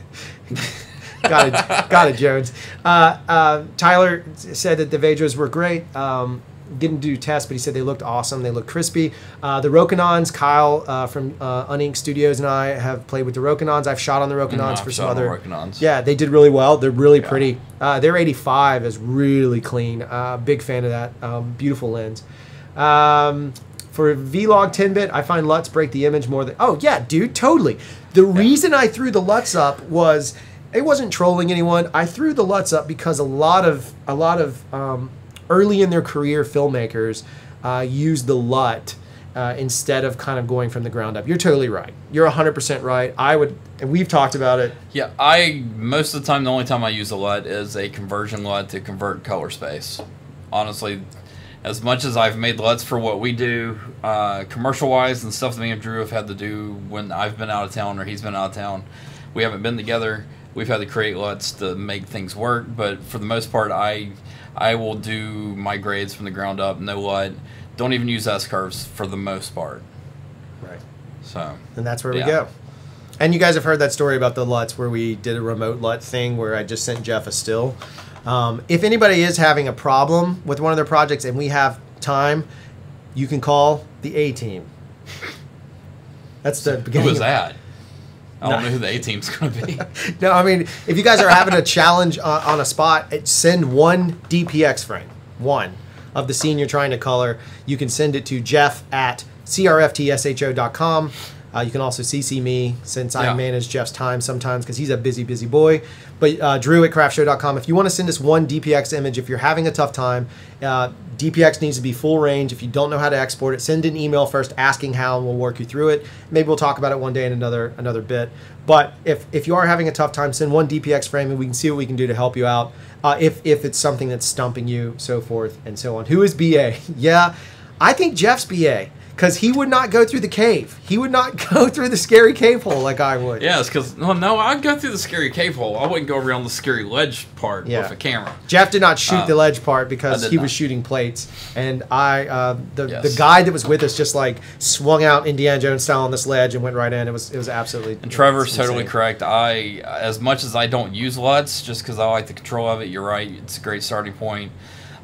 Got it, Jones. Tyler said that the Vedras were great. Didn't do tests, but he said they looked awesome. They looked crispy. The Rokinons, Kyle from Uninked Studios and I have played with the Rokinons. I've shot on the Rokinons for some other. Rokinons. Yeah, they did really well. They're really pretty. Their 85 is really clean. Big fan of that. Beautiful lens. For Vlog 10-bit, I find LUTs break the image more than... Oh, yeah, dude, totally. The reason I threw the LUTs up was... It wasn't trolling anyone. I threw the LUTs up because a lot of early in their career filmmakers use the LUT instead of kind of going from the ground up. You're totally right. You're 100% right. I would, and we've talked about it. Yeah, most of the time, the only time I use a LUT is a conversion LUT to convert color space. Honestly, as much as I've made LUTs for what we do, commercial-wise and stuff that me and Drew have had to do when I've been out of town or he's been out of town, we haven't been together. We've had to create LUTs to make things work, but for the most part, I will do my grades from the ground up, no LUT. Don't even use S-curves for the most part. Right. So. And that's where we go. And you guys have heard that story about the LUTs where we did a remote LUT thing where I just sent Jeff a still. If anybody is having a problem with one of their projects and we have time, you can call the A-team. That's the beginning. Who was that? I don't know who the A-team's going to be. No, I mean, if you guys are having a challenge on a spot, send one DPX frame, one of the scene you're trying to color. You can send it to Jeff at CRFTSHO.com. You can also CC me since I manage Jeff's time sometimes because he's a busy, busy boy. But Drew at CRAFTSHOW.com. If you want to send us one DPX image, if you're having a tough time, DPX needs to be full range. If you don't know how to export it, send an email first asking how, and we'll work you through it. Maybe we'll talk about it one day in another bit. But if you are having a tough time, send one DPX frame, and we can see what we can do to help you out. If it's something that's stumping you, so forth and so on. Who is BA? Yeah, I think Jeff's BA. Because he would not go through the cave. He would not go through the scary cave hole like I would. Yeah, it's because, no, I'd go through the scary cave hole. I wouldn't go around the scary ledge part with a camera. Jeff did not shoot the ledge part because he was shooting plates. And the guy that was with us just like swung out Indiana Jones style on this ledge and went right in. It was absolutely... And Trevor's totally correct. As much as I don't use LUTs, just because I like the control of it, you're right. It's a great starting point.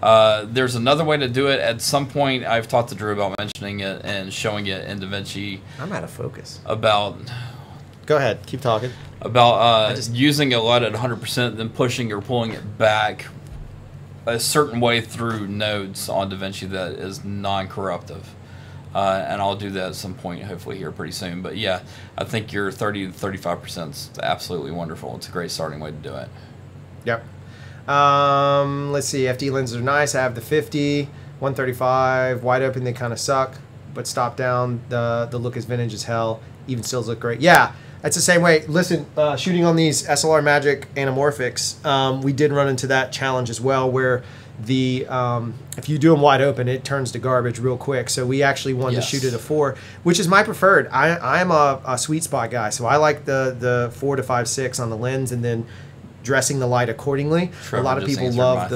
There's another way to do it. At some point, I've talked to Drew about mentioning it and showing it in DaVinci. I'm out of focus. Go ahead. Keep talking. About using a LUT at 100%, then pushing or pulling it back a certain way through nodes on DaVinci that is non-corruptive. And I'll do that at some point, hopefully here pretty soon. But yeah, I think your 30 to 35% is absolutely wonderful. It's a great starting way to do it. Yep. Let's see. FD lenses are nice. I have the 50, 135, wide open. They kind of suck, but stop down. The look is vintage as hell. Even stills look great. Yeah, it's the same way. Listen, shooting on these SLR Magic anamorphics, we did run into that challenge as well, where if you do them wide open, it turns to garbage real quick. So we actually wanted to shoot at a 4, which is my preferred. I'm a sweet spot guy, so I like the 4 to 5.6 on the lens, and then dressing the light accordingly. Trevor, a lot of people love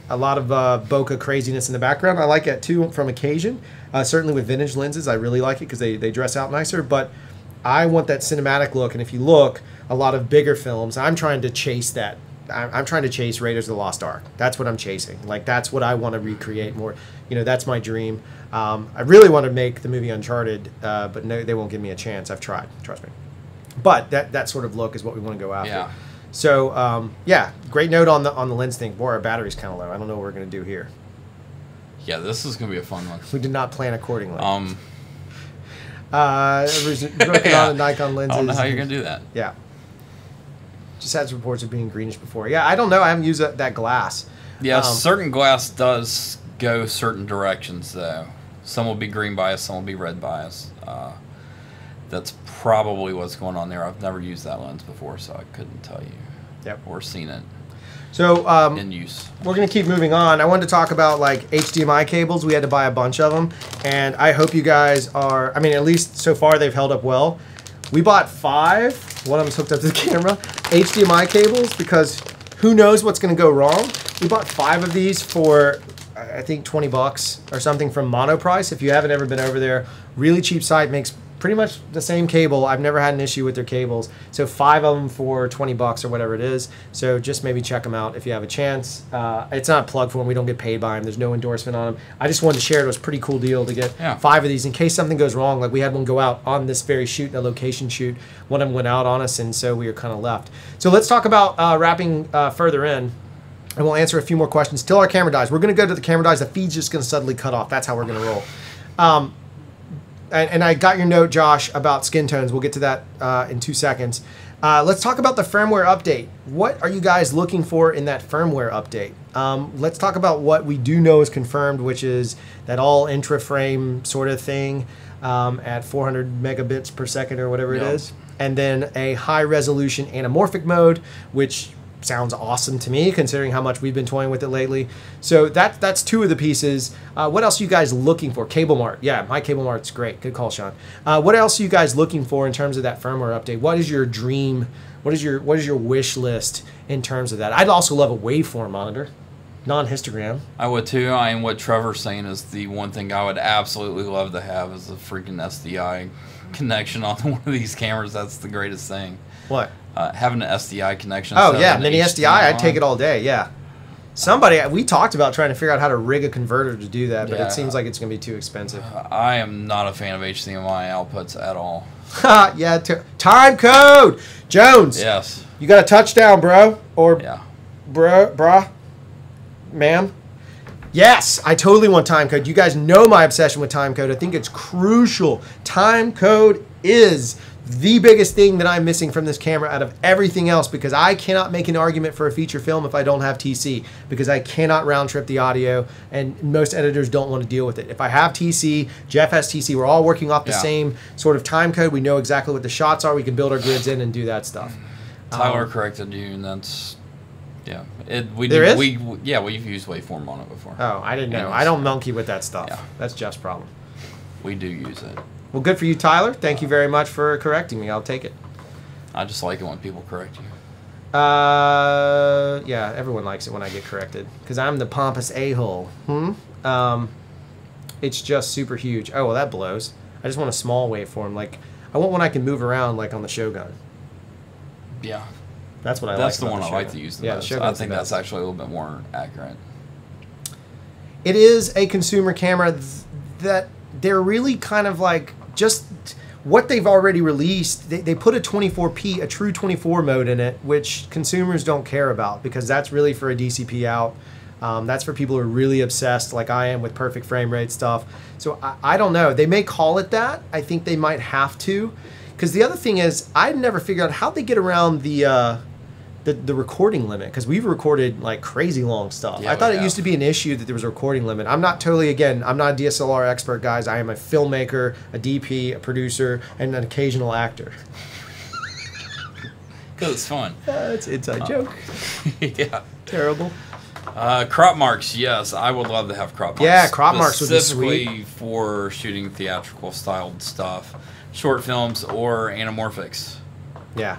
a lot of bokeh craziness in the background. I like it too from occasion. Certainly with vintage lenses, I really like it because they dress out nicer. But I want that cinematic look. And if you look, a lot of bigger films, I'm trying to chase that. I'm trying to chase Raiders of the Lost Ark. That's what I'm chasing. Like, that's what I want to recreate more. You know, that's my dream. I really want to make the movie Uncharted, but no, they won't give me a chance. I've tried. Trust me. But that sort of look is what we want to go after. Yeah. So, yeah, great note on the lens thing. Boy, our battery's kind of low. I don't know what we're going to do here. Yeah, this is going to be a fun one. We did not plan accordingly. Working on the Nikon lenses. I don't know how you're going to do that. Yeah. Just had reports of being greenish before. Yeah, I don't know. I haven't used that glass. Yeah, certain glass does go certain directions, though. Some will be green bias, some will be red bias. That's probably what's going on there. I've never used that lens before, so I couldn't tell you. Yep. Or seen it So in use. we're going to keep moving on. I wanted to talk about like HDMI cables. We had to buy a bunch of them, and I hope you guys are, I mean, at least so far they've held up well. We bought 5, one of them's hooked up to the camera, HDMI cables, because who knows what's going to go wrong. We bought 5 of these for, I think, 20 bucks or something from Monoprice. If you haven't ever been over there, really cheap site, makes pretty much the same cable. I've never had an issue with their cables. So 5 of them for 20 bucks or whatever it is. So just maybe check them out if you have a chance. It's not a plug for them. We don't get paid by them. There's no endorsement on them. I just wanted to share it. It was a pretty cool deal to get 5 of these in case something goes wrong. Like we had one go out on this very shoot, a location shoot. One of them went out on us, and so we were kind of left. So let's talk about wrapping further in. And we'll answer a few more questions till our camera dies. We're going to go to the camera dies. The feed's just going to suddenly cut off. That's how we're going to roll. And I got your note, Josh, about skin tones. We'll get to that in 2 seconds. Let's talk about the firmware update. What are you guys looking for in that firmware update? Let's talk about what we do know is confirmed, which is that all intra-frame sort of thing at 400 megabits per second or whatever it is. And then a high-resolution anamorphic mode, which sounds awesome to me considering how much we've been toying with it lately. So that's 2 of the pieces. What else are you guys looking for? Cable Mart. Yeah, my Cable Mart's great. Good call, Sean. What else are you guys looking for in terms of that firmware update? What is your dream? What is your wish list in terms of that? I'd also love a waveform monitor, non-histogram. I would too. And what Trevor's saying is the one thing I would absolutely love to have is a freaking SDI connection on one of these cameras. That's the greatest thing. What? Having an SDI connection. Oh yeah, mini SDI. I'd take it all day. Yeah. We talked about trying to figure out how to rig a converter to do that, but it seems like it's going to be too expensive. I am not a fan of HDMI outputs at all. Yeah. Time code, Jones. Yes. You got a touchdown, bro, or bruh, ma'am. Yes, I totally want time code. You guys know my obsession with time code. I think it's crucial. Time code is the biggest thing that I'm missing from this camera out of everything else, because I cannot make an argument for a feature film if I don't have TC, because I cannot round trip the audio, and most editors don't want to deal with it. If I have TC, Jeff has TC, we're all working off the same sort of time code. We know exactly what the shots are. We can build our grids in and do that stuff. Tyler corrected you, and that's we've used waveform on it before. Oh, I didn't know. I don't monkey with that stuff. Yeah. That's Jeff's problem. We do use it. Well, good for you, Tyler. Thank you very much for correcting me. I'll take it. I just like it when people correct you. Yeah, everyone likes it when I get corrected, because I'm the pompous a-hole. It's just super huge. Oh, well, that blows. I just want a small waveform. Like, I want one I can move around, like on the Shogun. Yeah. That's what I like. That's the one I like to use the most. I think that's actually a little bit more accurate. It is a consumer camera that they're really kind of like just what they've already released. They put a 24p, a true 24 mode in it, which consumers don't care about, because that's really for a DCP out. That's for people who are really obsessed, like I am, with perfect frame rate stuff. So I don't know. They may call it that. I think they might have to, because the other thing is, I'd never figured out how they get around the recording limit, because we've recorded like crazy long stuff. I thought it used to be an issue that there was a recording limit. I'm not totally, again, I'm not a DSLR expert, guys. I am a filmmaker, a DP, a producer, and an occasional actor. Because it's fun. It's an inside joke. Yeah. Terrible. Crop marks, yes. I would love to have crop marks. Yeah, crop marks would be sweet. Specifically for shooting theatrical styled stuff. Short films or anamorphics. Yeah.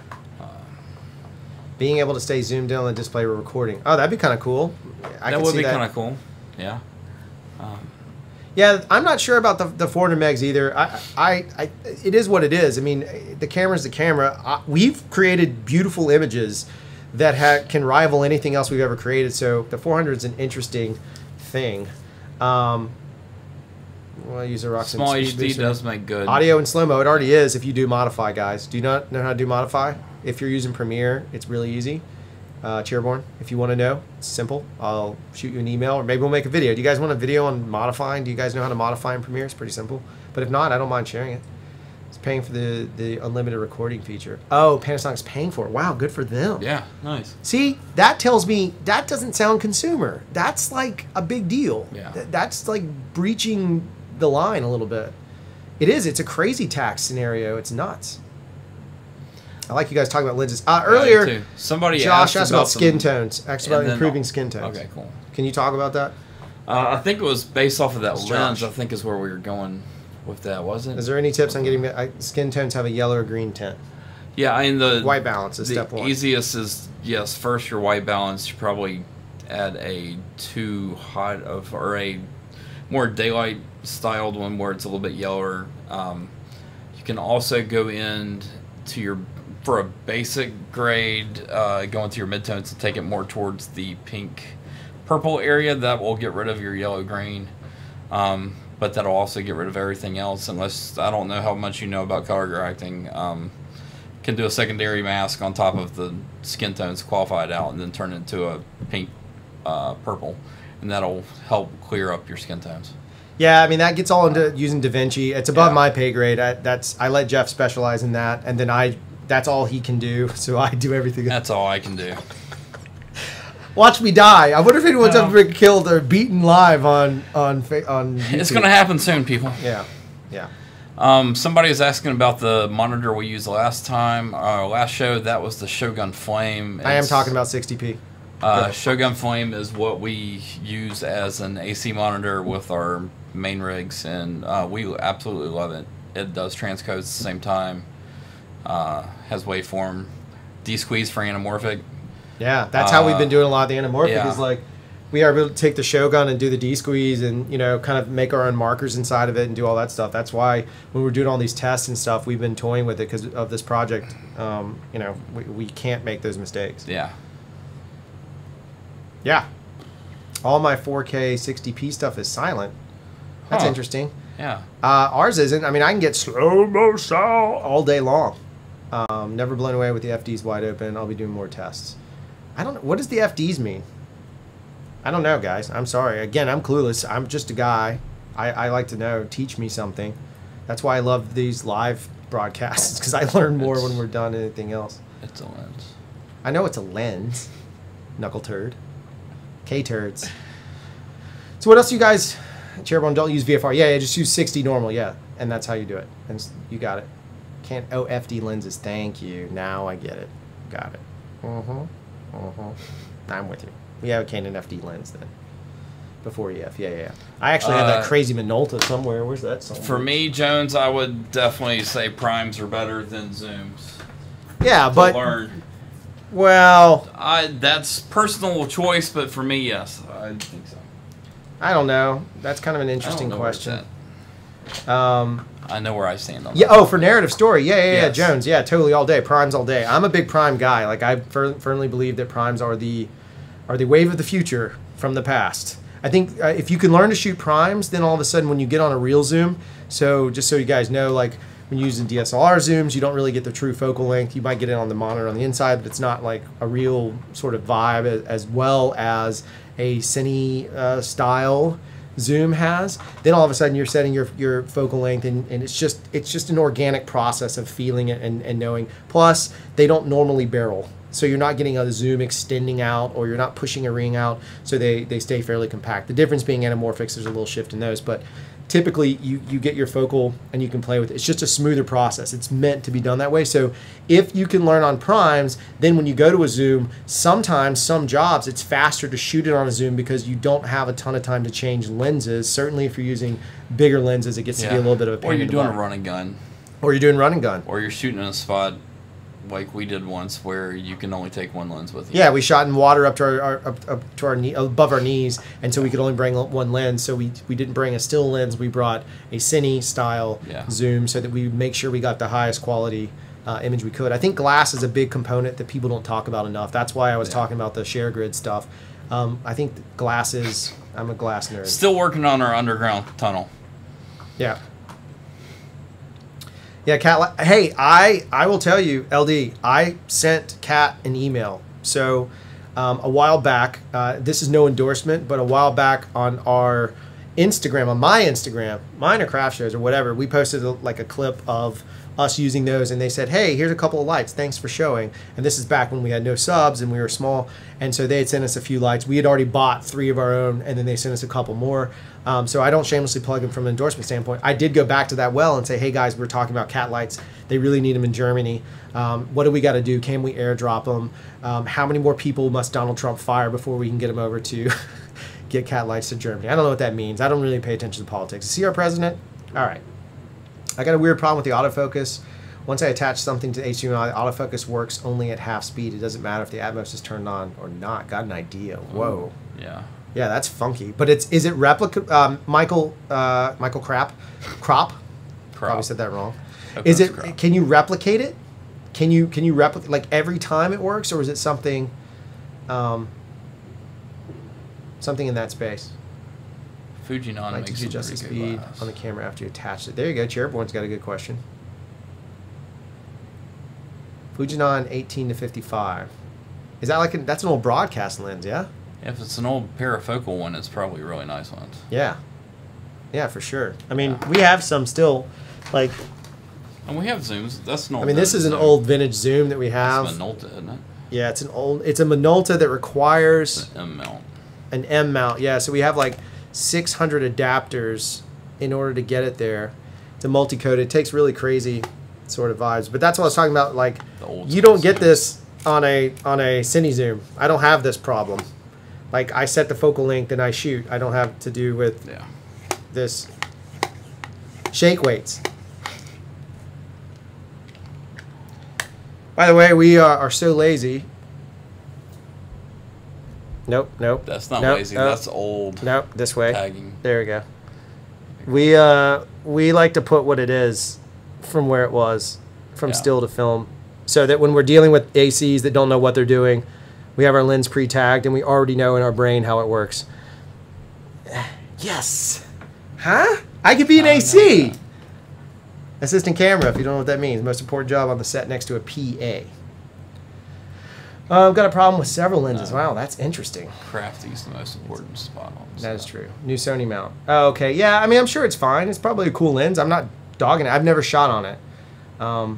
Being able to stay zoomed in on the display we're recording. Oh, that'd be kind of cool. That would be kind of cool. Yeah. Yeah, I'm not sure about the 400 megs either. It is what it is. I mean, the camera's the camera. We've created beautiful images that can rival anything else we've ever created. So the 400 is an interesting thing. Well, I use a Roxanne Small HD does make good audio in slow mo. It already is if you do modify, guys. Do you not know how to do modify? If you're using Premiere, it's really easy. Chairborne, if you want to know, it's simple. I'll shoot you an email, or maybe we'll make a video. Do you guys want a video on modifying? Do you guys know how to modify in Premiere? It's pretty simple. But if not, I don't mind sharing it. It's paying for the unlimited recording feature. Oh, Panasonic's paying for it. Wow, good for them. Yeah, nice. See, that tells me that doesn't sound consumer. That's like a big deal. Yeah. That's like breaching the line a little bit. It is. It's a crazy tax scenario. It's nuts. I like you guys talking about lenses. Earlier, too. Somebody Josh asked about some- skin tones. Asked about and then- improving skin tones. Okay, cool. Can you talk about that? I think it was based off of that It's lens. Josh. I think is where we were going with that, wasn't Is it? there any tips on getting skin tones have a yellow or green tint? Yeah, I mean the White balance is the step one. easiest is yes. First, your white balance. You probably add a too hot of or a more daylight styled one where it's a little bit yellower. You can also go in to your for a basic grade, go into your midtones and take it more towards the pink purple area. That will get rid of your yellow green. But that'll also get rid of everything else unless I don't know how much you know about color correcting. Can do a secondary mask on top of the skin tones, qualify it out, and then turn it into a pink purple, and that'll help clear up your skin tones. Yeah, I mean that gets all into using DaVinci. It's above Yeah. my pay grade. I let Jeff specialize in that, and then that's all he can do. So I do everything. That's all I can do. Watch me die. I wonder if anyone's ever been killed or beaten live on YouTube. It's going to happen soon, people. Yeah, yeah. Somebody was asking about the monitor we used last time, last show. That was the Shogun Flame. I am talking about 60p. Shogun Flame is what we use as an AC monitor with our main rigs, and we absolutely love it. It does transcodes at the same time, has waveform, D-squeeze for anamorphic. Yeah, that's how we've been doing a lot of the anamorphic. Yeah. Is like we are able to take the Shogun and do the D-squeeze and kind of make our own markers inside of it and do all that stuff. That's why when we're doing all these tests and stuff, we've been toying with it because of this project. We can't make those mistakes. Yeah. Yeah. All my 4K 60p stuff is silent. That's Huh. interesting. Yeah. Ours isn't. I mean, I can get slow-mo sound all day long. Never blown away with the FDs wide open. I'll be doing more tests. I don't know. What does the FDs mean? I don't know, guys. I'm sorry. Again, I'm clueless. I'm just a guy. I like to know. Teach me something. That's why I love these live broadcasts, because I learn more when we're done than anything else. It's a lens. I know it's a lens. Knuckle turd. K-turds. So what else do you guys... Chairborne, don't use VFR. Yeah, just use 60 normal, yeah. And that's how you do it. And you got it. Can't... Oh, FD lenses. Thank you. Now I get it. Got it. I'm with you. We have a Canon FD lens then. Before EF. Yeah. I actually have that crazy Minolta somewhere. Where's that somewhere? For me, Jones, I would definitely say primes are better than zooms. Yeah, To but... learn. Well... That's personal choice, but for me, yes, I think so. I don't know. That's kind of an interesting I don't know where it's question. at. I know where I stand on Yeah. that. Oh, for narrative story. Yeah. Yes. Jones. Yeah, totally all day. Primes all day. I'm a big prime guy. Like I firmly believe that primes are the wave of the future from the past. I think if you can learn to shoot primes, then all of a sudden when you get on a real zoom, so just so you guys know, like when you're using DSLR zooms, you don't really get the true focal length. You might get it on the monitor on the inside, but it's not like a real sort of vibe as well as a cine style zoom has. Then all of a sudden you're setting your focal length and it's just an organic process of feeling it and knowing. Plus they don't normally barrel, so you're not getting a zoom extending out or you're not pushing a ring out, so they stay fairly compact. The difference being anamorphics, there's a little shift in those, but typically you get your focal and you can play with it. It's just a smoother process. It's meant to be done that way. So if you can learn on primes, then when you go to a zoom, sometimes some jobs it's faster to shoot it on a zoom because you don't have a ton of time to change lenses. Certainly if you're using bigger lenses, it gets to be a little bit of a pain Or you're in the doing a butt. run and gun. Or you're doing run and gun. Or you're shooting in a spot like we did once where you can only take one lens with you. Yeah, we shot in water up to our knee, above our knees, and so we could only bring one lens. So we didn't bring a still lens. We brought a cine style zoom so that we make sure we got the highest quality image we could. I think glass is a big component that people don't talk about enough. That's why I was talking about the share grid stuff. I think glass is. I'm a glass nerd. Still working on our underground tunnel. Yeah. Yeah, Kat. Hey, I will tell you, LD. I sent Kat an email. So a while back, this is no endorsement, but a while back on our Instagram, on my Instagram, mine or craft shows or whatever, we posted like a clip of us using those, and they said, hey, here's a couple of lights, thanks for showing. And this is back when we had no subs and we were small, and so they had sent us a few lights. We had already bought 3 of our own, and then they sent us a couple more. So I don't shamelessly plug them from an endorsement standpoint. I did go back to that well and say, hey guys, we're talking about cat lights. They really need them in Germany. What do we got to do? Can we airdrop them? How many more people must Donald Trump fire before we can get them over to get cat lights to Germany? I don't know what that means. I don't really pay attention to politics. Is he our president? All right. I got a weird problem with the autofocus. Once I attach something to HDMI, the autofocus works only at half speed. It doesn't matter if the Atmos is turned on or not. Got an idea. Whoa. Yeah. Yeah, that's funky. But is it replica? Michael Crop. Probably said that wrong. Is it? Crop. Can you replicate it? Can you replicate like every time it works, or is it something? Something in that space. Fujinon Like, did you adjust the speed on the camera after you attached it? There you go. Chairborne's got a good question. Fujinon 18 to 55. Is that like that's an old broadcast lens? Yeah. If it's an old parafocal one, it's probably a really nice lens. Yeah. Yeah, for sure. I mean, we have some still, like. And we have zooms. That's an old. I mean, this is an old vintage zoom that we have. It's Minolta, isn't it? Yeah, it's a Minolta that requires an M mount. An M mount, yeah. So we have like 600 adapters in order to get it there. It's a multi-coded. It takes really crazy sort of vibes. But that's what I was talking about. Like, you don't get this on a Cine Zoom. I don't have this problem. Like, I set the focal length and I shoot. I don't have to do with this shake weights. By the way, we are so lazy. Nope. That's not lazy. That's old. Nope, this way. Tagging. There we go. We like to put what it is from where it was, from still to film, so that when we're dealing with ACs that don't know what they're doing, we have our lens pre-tagged and we already know in our brain how it works. Yes. Huh? I could be an AC. Assistant camera, if you don't know what that means. Most important job on the set next to a PA. I've got a problem with several lenses. Wow, that's interesting. Crafty's the most important spot on the That is true. New Sony mount. Oh, okay. Yeah, I mean, I'm sure it's fine. It's probably a cool lens. I'm not dogging it. I've never shot on it. I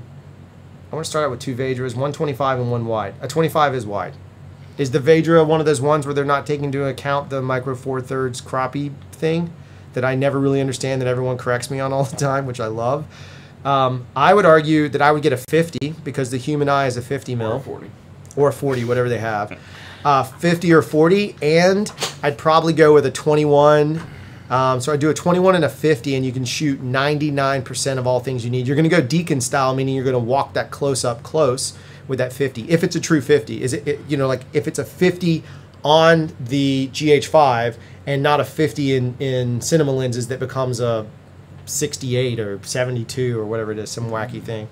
want to start out with 2 Vajdras, 125 and 1 wide. A 25 is wide. Is the Vajdra one of those ones where they're not taking into account the micro 4/3 croppy thing that I never really understand, that everyone corrects me on all the time, which I love? I would argue that I would get a 50 because the human eye is a 50 mil. Or 40. Or 40, whatever they have. 50 or 40, and I'd probably go with a 21. So I'd do a 21 and a 50, and you can shoot 99% of all things you need. You're going to go Deacon style, meaning you're going to walk that close up close with that 50. If it's a true 50, is it you know, like if it's a 50 on the GH5 and not a 50 in cinema lenses that becomes a 68 or 72 or whatever it is, some wacky thing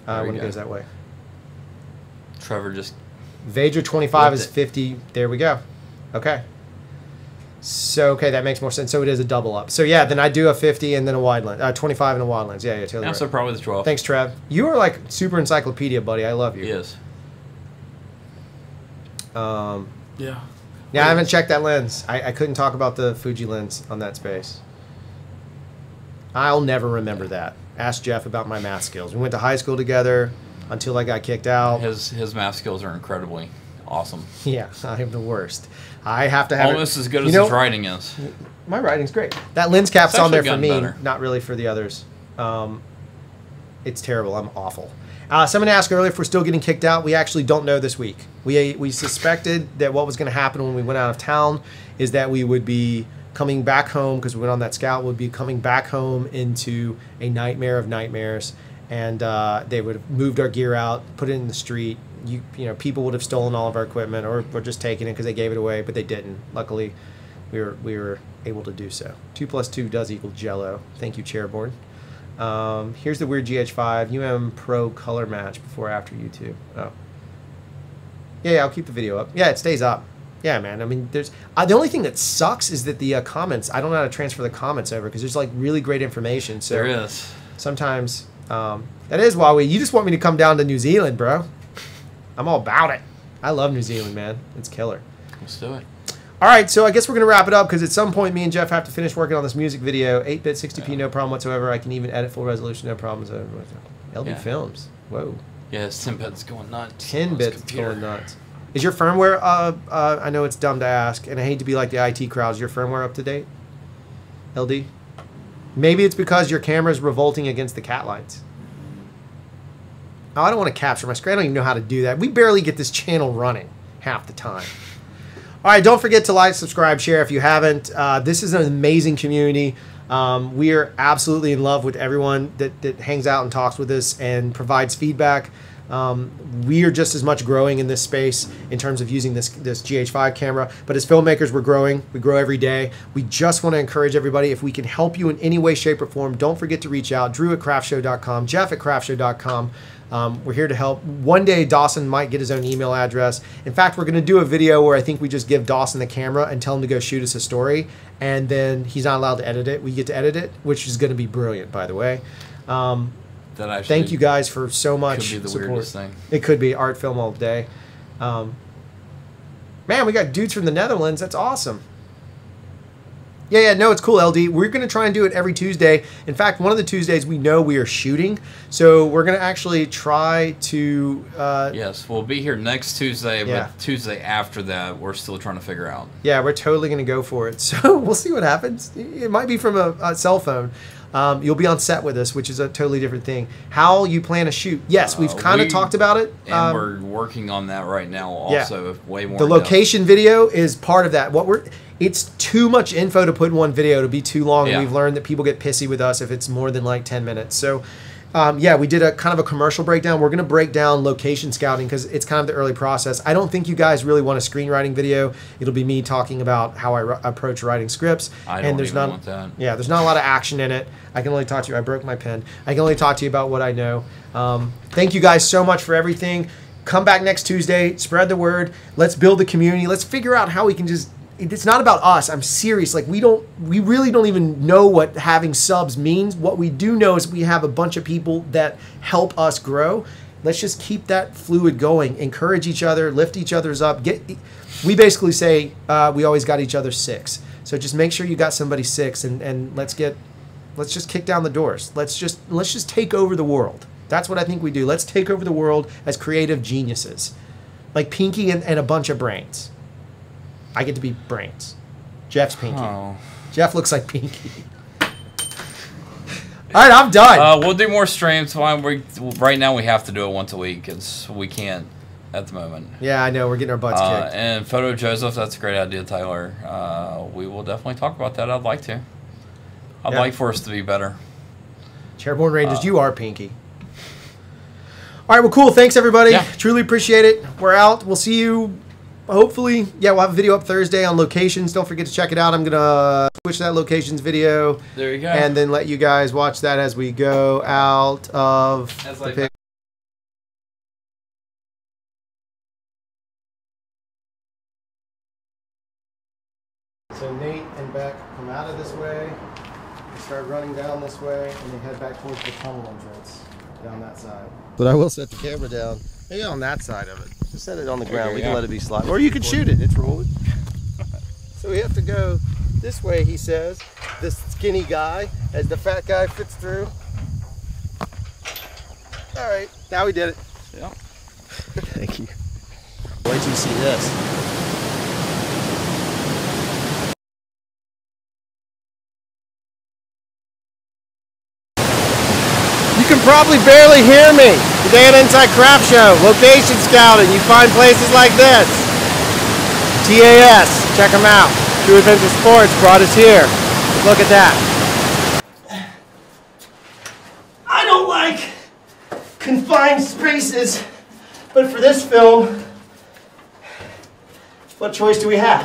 when it goes that way. Trevor just... Vajdra 25 is 50. There we go. Okay. So, okay, that makes more sense. So it is a double up. So, yeah, then I do a 50 and then a wide lens. 25 and a wide lens. Yeah, totally right. So probably the 12. Thanks, Trev. You are like super encyclopedia, buddy. I love you. Yes. Yeah, I haven't checked that lens. I couldn't talk about the Fuji lens on that space. I'll never remember that. Ask Jeff about my math skills. We went to high school together until I got kicked out. His math skills are incredibly awesome. Yeah, I am the worst. I have to have almost as good as his writing is. My writing's great. That lens cap's on there for me, better. Not really for the others. It's terrible. I'm awful. Someone asked earlier if we're still getting kicked out. We actually don't know this week. We suspected that what was going to happen when we went out of town is that we would be coming back home, because we went on that scout, would be coming back home into a nightmare of nightmares, and they would have moved our gear out, put it in the street. You know, people would have stolen all of our equipment, or just taken it because they gave it away, but they didn't. Luckily, we were able to do so. 2 + 2 does equal Jello. Thank you, Chairboard. Here's the weird GH5 UM Pro color match before after YouTube. Oh, yeah, I'll keep the video up. Yeah, it stays up. Yeah, man. I mean, there's the only thing that sucks is that the comments. I don't know how to transfer the comments over because there's like really great information. So there is. Sometimes that is why you just want me to come down to New Zealand, bro. I'm all about it. I love New Zealand, man. It's killer. Let's do it. All right, so I guess we're going to wrap it up because at some point me and Jeff have to finish working on this music video. 8-bit, 60p, no problem whatsoever. I can even edit full resolution, no problems. LD Films. Whoa. Yeah, it's 10 bits going nuts. 10 bits going nuts. Is your firmware, I know it's dumb to ask, and I hate to be like the IT crowd, is your firmware up to date? LD? Maybe it's because your camera is revolting against the cat lights. Oh, I don't want to capture my screen. I don't even know how to do that. We barely get this channel running half the time. All right, don't forget to like, subscribe, share if you haven't. This is an amazing community. We are absolutely in love with everyone that hangs out and talks with us and provides feedback. We are just as much growing in this space in terms of using this GH5 camera, but as filmmakers, we're growing. We grow every day. We just want to encourage everybody, if we can help you in any way, shape, or form, don't forget to reach out. Drew at CRFTSHO.com, Jeff at CRFTSHO.com. We're here to help. One day, Dawson might get his own email address. In fact, we're going to do a video where I think we just give Dawson the camera and tell him to go shoot us a story, and then he's not allowed to edit it. We get to edit it, which is going to be brilliant, by the way. Thank you guys for so much could be the support. weirdest thing. It could be art film all day. Man, we got dudes from the Netherlands. That's awesome. Yeah, no, it's cool, LD. We're going to try and do it every Tuesday. In fact, one of the Tuesdays we know we are shooting, so we're going to actually try to... yes, we'll be here next Tuesday, but Tuesday after that, we're still trying to figure out. Yeah, we're totally going to go for it. So we'll see what happens. It might be from a cell phone. You'll be on set with us, which is a totally different thing. How you plan to shoot? Yes, we've kind of talked about it. And we're working on that right now also. Way more. The location video is part of that. It's too much info to put in one video to be too long. Yeah. We've learned that people get pissy with us if it's more than like 10 minutes. So yeah, we did a kind of a commercial breakdown. We're going to break down location scouting because it's kind of the early process. I don't think you guys really want a screenwriting video. It'll be me talking about how I approach writing scripts. I don't even want that. Yeah, there's not a lot of action in it. I can only talk to you. I broke my pen. I can only talk to you about what I know. Thank you guys so much for everything. Come back next Tuesday. Spread the word. Let's build the community. Let's figure out how we can just... It's not about us. I'm serious. Like we really don't even know what having subs means. What we do know is we have a bunch of people that help us grow. Let's just keep that fluid going. Encourage each other, lift each other's up. We basically say we always got each other 6. So just make sure you got somebody 6, and let's just kick down the doors. Let's just take over the world. That's what I think we do. Let's take over the world as creative geniuses, like Pinky and a bunch of brains. I get to be brains. Jeff's Pinky. Oh. Jeff looks like Pinky. All right, I'm done. We'll do more streams. Right now we have to do it once a week because we can't at the moment. Yeah, I know. We're getting our butts kicked. And Photo Joseph, that's a great idea, Tyler. We will definitely talk about that. I'd like to. I'd like for us to be better. Chairborne Rangers, you are Pinky. All right, well, cool. Thanks, everybody. Yeah. Truly appreciate it. We're out. We'll see you. Hopefully, yeah, we'll have a video up Thursday on locations. Don't forget to check it out. I'm going to switch that locations video. There you go. And then let you guys watch that as we go out of the pic. So Nate and Beck come out of this way. They start running down this way, and they head back towards the tunnel entrance down that side. But I will set the camera down. Maybe on that side of it. Just set it on the ground. We can let it be slide. Or you can shoot it. It's rolling. So we have to go this way, he says. This skinny guy, as the fat guy fits through. All right. Now we did it. Yeah. Thank you. Wait till you see this. You can probably barely hear me. Today at Inside Craft Show, location scouting. You find places like this. TAS, check them out. True Adventure Sports brought us here. Look at that. I don't like confined spaces, but for this film, what choice do we have?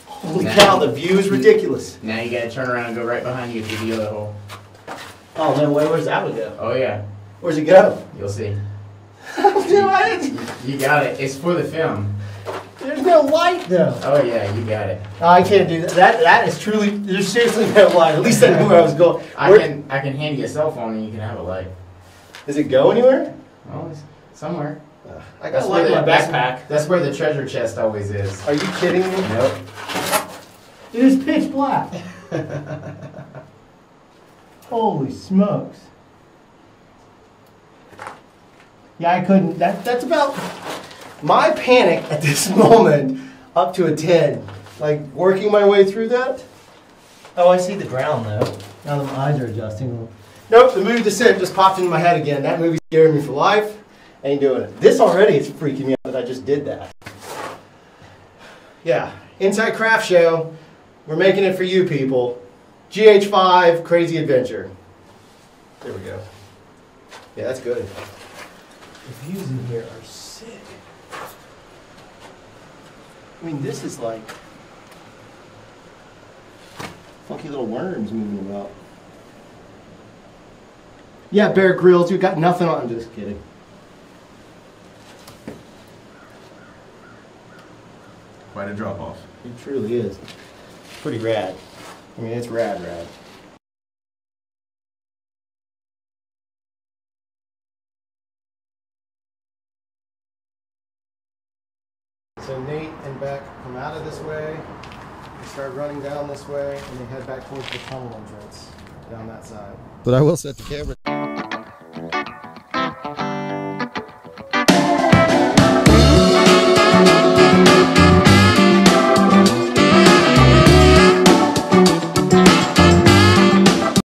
Holy cow, the view is ridiculous. Now you gotta turn around and go right behind you through the other hole. Oh, no way, where's that one go? Oh yeah. Where's it go? You'll see. You You got it. It's for the film. There's no light though. Oh yeah, you got it. Oh, I can't do that. That is truly, there's seriously no light. At least I knew where I was going. I can hand you a cell phone and you can have a light. Does it go anywhere? Oh, it's somewhere. I got a light in my backpack. That's where the treasure chest always is. Are you kidding me? Nope. It is pitch black. Holy smokes. Yeah, I couldn't. That's about my panic at this moment up to a 10. Like working my way through that. Oh, I see the ground though. Now my eyes are adjusting. Nope, the movie Descent just popped into my head again. That movie scared me for life. Ain't doing it. This already is freaking me out that I just did that. Yeah, Inside Craft Show. We're making it for you people. GH5 Crazy Adventure. There we go. Yeah, that's good. The views in here are sick. I mean, this is like funky little worms moving about. Yeah, Bear Grylls, you got nothing on. I'm just kidding. Quite a drop off. It truly is. Pretty rad. I mean, it's rad. So Nate and Beck come out of this way, they start running down this way, and they head back towards the tunnel entrance down that side. But I will set the camera.